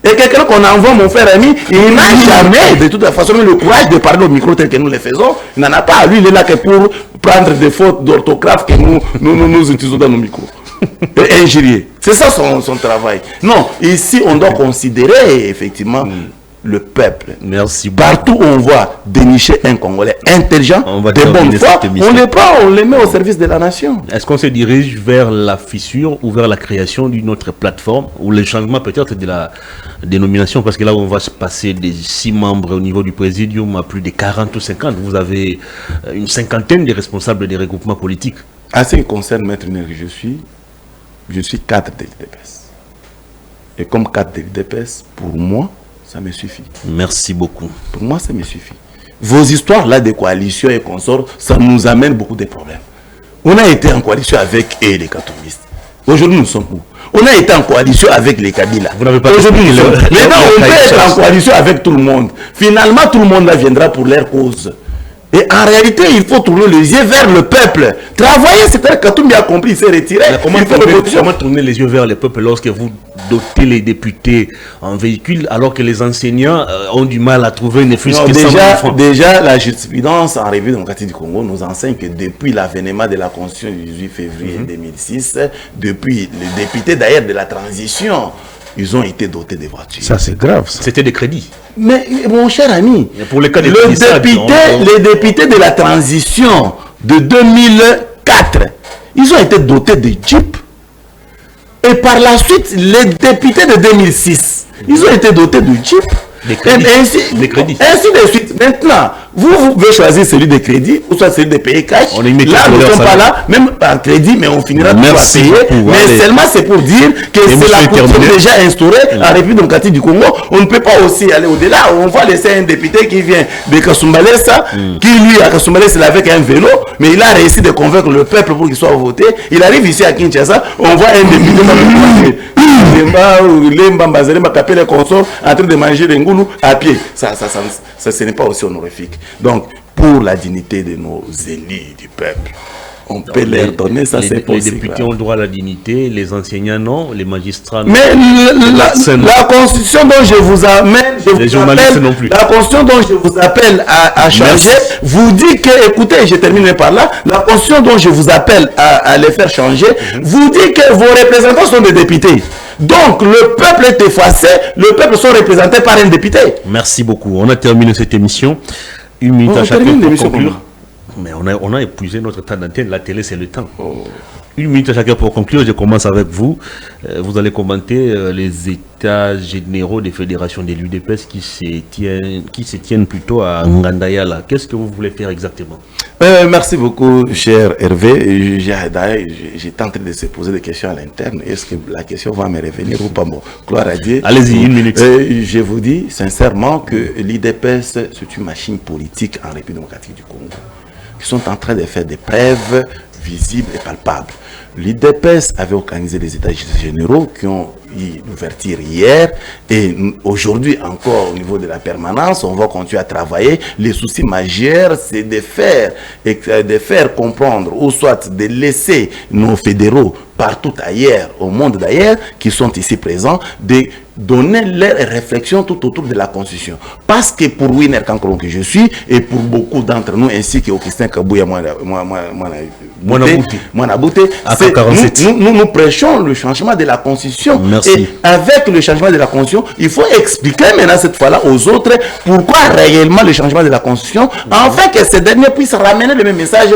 Et quelqu'un qu'on envoie, mon frère ami, il n'a jamais, de toute façon, le courage de parler au micro tel que nous le faisons, il n'en a pas. Lui, il est là que pour prendre des fautes d'orthographe que nous utilisons dans nos micros. Et injurier. C'est ça son travail. Non, ici, on doit considérer effectivement le peuple. Merci beaucoup. Partout où on voit dénicher un Congolais intelligent, de bonne foi, on les prend, on les met au service de la nation. Est-ce qu'on se dirige vers la fissure ou vers la création d'une autre plateforme ou le changement peut-être de la dénomination? Parce que là, on va se passer des 6 membres au niveau du présidium à plus de 40 ou 50. Vous avez une cinquantaine de responsables des regroupements politiques. À ce qui concerne Maître Ner, je suis cadre de l'UDPS. Et comme cadre de l'UDPS, pour moi, ça me suffit. Merci beaucoup. Pour moi, ça me suffit. Vos histoires là de coalition et consorts, ça nous amène beaucoup de problèmes. On a été en coalition avec les catholiques. Aujourd'hui, nous sommes où? On a été en coalition avec les Kabila. Vous n'avez pas aujourd'hui, nous sommes. Maintenant, on peut être en coalition avec tout le monde. Finalement, tout le monde là viendra pour leur cause. Et en réalité, il faut tourner les yeux vers le peuple. Travailler, c'est-à-dire que Katumbi a compris, il s'est retiré. Comment tourner les yeux vers le peuple lorsque vous dotez les députés en véhicule alors que les enseignants ont du mal à trouver ne fût-ce que 100 000 francs? Déjà, la jurisprudence en revue démocratique du Congo nous enseigne que depuis l'avènement de la Constitution du 18 février 2006, depuis les députés d'ailleurs de la transition, ils ont été dotés de voitures. Ça, c'est grave. C'était des crédits. Mais mon cher ami, pour les cas de les députés de la transition de 2004, ils ont été dotés de Jeep. Et par la suite, les députés de 2006, ils ont été dotés de Jeep. Des crédits. Ainsi de suite. Maintenant, vous pouvez choisir celui de crédit ou soit celui de payer cash. Là, nous ne sommes pas là, même par crédit, mais on finira par payer. Mais seulement c'est pour dire que c'est la coutume déjà instaurée en République démocratique du Congo. On ne peut pas aussi aller au-delà. On va laisser un député qui vient de Kasumbalesa, qui lui, à Kasumbalesa, il est avec un vélo, mais il a réussi de convaincre le peuple pour qu'il soit voté. Il arrive ici à Kinshasa, on voit un député dans le en train de manger des ngoulous à pied. Ça, ce n'est pas aussi honorifique. Donc, pour la dignité de nos élus du peuple, on peut leur donner ça, c'est possible. Les députés ont droit à la dignité, les enseignants non, les magistrats non. Mais la constitution dont je vous amène, les journalistes non plus. La constitution dont je vous appelle à changer, vous dit que, écoutez, je termine par là, la constitution dont je vous appelle à les faire changer, vous dit que vos représentants sont des députés. Donc, le peuple est effacé, le peuple sont représentés par un député. Merci beaucoup. On a terminé cette émission. 1 minute à chacun pour conclure. Mais on a épuisé notre temps d'antenne. La télé, c'est le temps. 1 minute à chacun pour conclure. Je commence avec vous. Vous allez commenter les états généraux des fédérations de l'UDPS qui se tiennent plutôt à Ngandayala. Qu'est-ce que vous voulez faire exactement? Merci beaucoup, cher Hervé. J'étais en train de se poser des questions à l'interne. Est-ce que la question va me revenir ou pas? Bon, gloire à Dieu. Allez-y, 1 minute. Je vous dis sincèrement que l'UDPS, c'est une machine politique en République démocratique du Congo, qui sont en train de faire des preuves visibles et palpables. L'UDPS avait organisé des états généraux qui ont eu l'ouverture hier et aujourd'hui encore au niveau de la permanence, on va continuer à travailler. Les soucis majeurs, c'est de faire comprendre ou soit de laisser nos fédéraux partout ailleurs, au monde d'ailleurs, qui sont ici présents, de donner leurs réflexions tout autour de la Constitution. Parce que pour Winer Kankolon que je suis, et pour beaucoup d'entre nous, ainsi que Augustin Kabouya, nous prêchons le changement de la Constitution. Merci. Et avec le changement de la Constitution, il faut expliquer maintenant cette fois-là aux autres pourquoi réellement le changement de la Constitution, afin que ces derniers puissent ramener le même message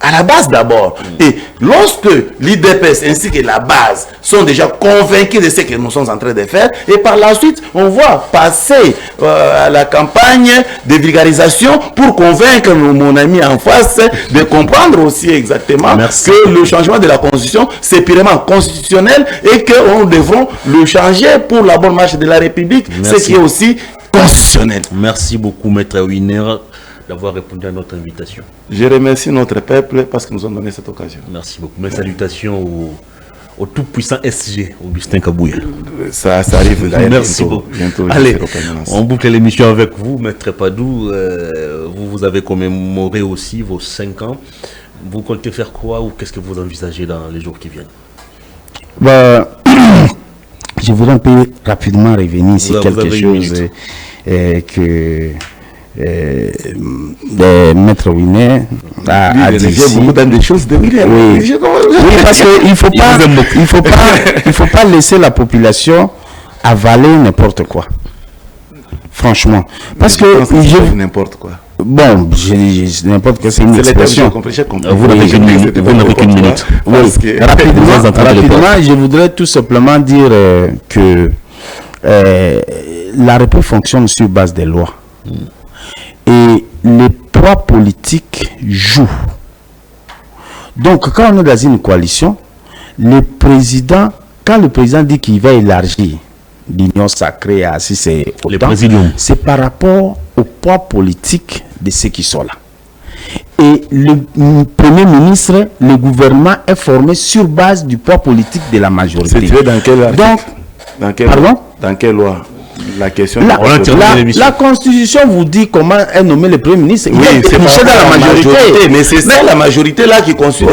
à la base d'abord. Et lorsque l'IDPS ainsi que la base sont déjà convaincus de ce que nous sommes en train de faire, et par la suite, on va passer à la campagne de vulgarisation pour convaincre mon ami en face de comprendre aussi exactement que le changement de la Constitution, c'est purement constitutionnel et qu'on devra le changer pour la bonne marche de la République, ce qui est aussi constitutionnel. Merci beaucoup, Maître Winer, d'avoir répondu à notre invitation. Je remercie notre peuple parce qu'ils nous ont donné cette occasion. Merci beaucoup. Mes salutations au tout-puissant SG, Augustin Kabouya. Ça arrive d'ailleurs. Merci beaucoup. Bientôt, allez, on boucle l'émission avec vous, Maître Padou. Vous avez commémoré aussi vos 5 ans. Vous comptez faire quoi ou qu'est-ce que vous envisagez dans les jours qui viennent? Je voudrais un peu rapidement revenir sur quelque chose que Maître Winé a dit ici. Beaucoup dans des choses de William. Oui, parce qu'il ne faut pas laisser la population avaler n'importe quoi. Franchement. Parce que n'importe quoi. Bon, n'importe quoi, c'est une expression. Vous n'avez qu'une minute. Oui, rapidement, je voudrais tout simplement dire que la République fonctionne sur base des lois. Et les poids politiques jouent. Donc, quand on est dans une coalition, quand le président dit qu'il va élargir l'union sacrée à si c'est autant, c'est par rapport au poids politique de ceux qui sont là. Et le Premier ministre, le gouvernement est formé sur base du poids politique de la majorité. C'est dans quel article? Pardon? Dans quelle loi? La question la Constitution vous dit comment est nommé le Premier ministre. Oui, c'est dans la majorité. Mais c'est ça la majorité là qui constitue.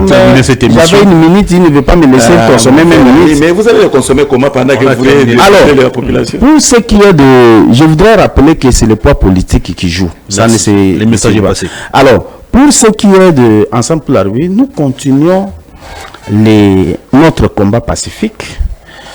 J'avais une minute, il ne veut pas me laisser consommer mes minutes. Mais vous allez le consommer comment pendant que vous voulez alors, la population? Pour ce qui est de... Je voudrais rappeler que c'est le poids politique qui joue. Ça, les messages sont passés. Alors, pour ce qui est de Ensemble pour la République, nous continuons notre combat pacifique.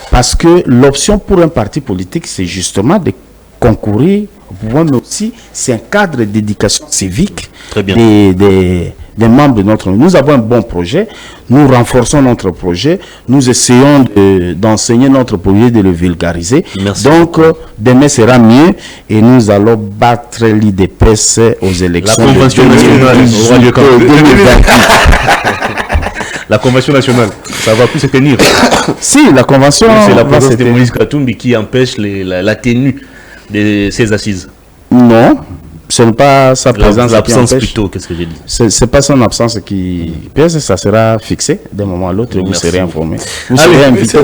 Parce que l'option pour un parti politique, c'est justement de concourir au pouvoir, mais aussi c'est un cadre d'éducation civique des membres de notre... Nous avons un bon projet, nous renforçons notre projet, nous essayons d'enseigner notre projet, de le vulgariser. Merci. Donc, demain sera mieux et nous allons battre l'IDPS aux élections. La Convention nationale aura lieu quand La Convention nationale, ça va plus se tenir. Si, la Convention... C'est la présence de Moïse Katumbi qui empêche la tenue de ces assises. Non, ce n'est pas sa présence qui l'absence empêche. plutôt, qu'est-ce que j'ai dit? C'est pas son absence qui pèse, ça sera fixé d'un moment à l'autre et vous serez informé. Vous serez invité.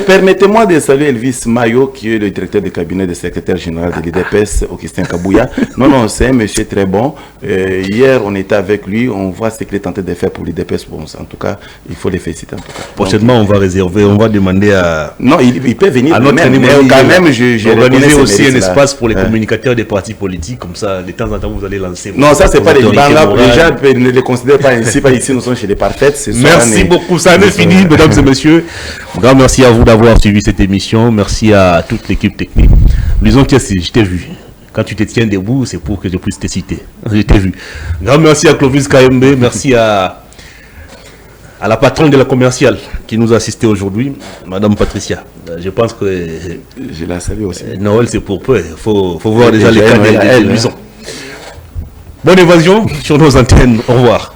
Permettez-moi de saluer Elvis Mayo, qui est le directeur de cabinet du secrétaire général de l'IDPS, Augustin Kabouya. Non, c'est un monsieur très bon. Hier, on était avec lui, on voit ce qu'il est tenté de faire pour l'IDPS. Bon, en tout cas, il faut les féliciter. En tout cas. Prochainement, on va réserver, on va demander à... Non, il peut venir. À notre mais quand même, j'ai organisé aussi un espace pour les communicateurs des partis politiques. Comme ça, de temps en temps, vous allez lancer... Non, ça, c'est pas les gens. Les gens ne les considèrent pas ainsi. Pas ici, nous sommes chez les parfaites. Merci beaucoup. Ça n'est fini, mesdames et messieurs. Grand merci à vous d'avoir suivi cette émission. Merci à toute l'équipe technique. Disons que je t'ai vu. Quand tu te tiens debout, c'est pour que je puisse te citer. Je t'ai vu. Grand merci à Clovis KMB. Merci à la patronne de la commerciale qui nous a assisté aujourd'hui, Madame Patricia. Je pense que... Je la salue aussi. Noël, c'est pour peu. Il faut voir déjà les cas des luisons. Bonne évasion sur nos antennes. Au revoir.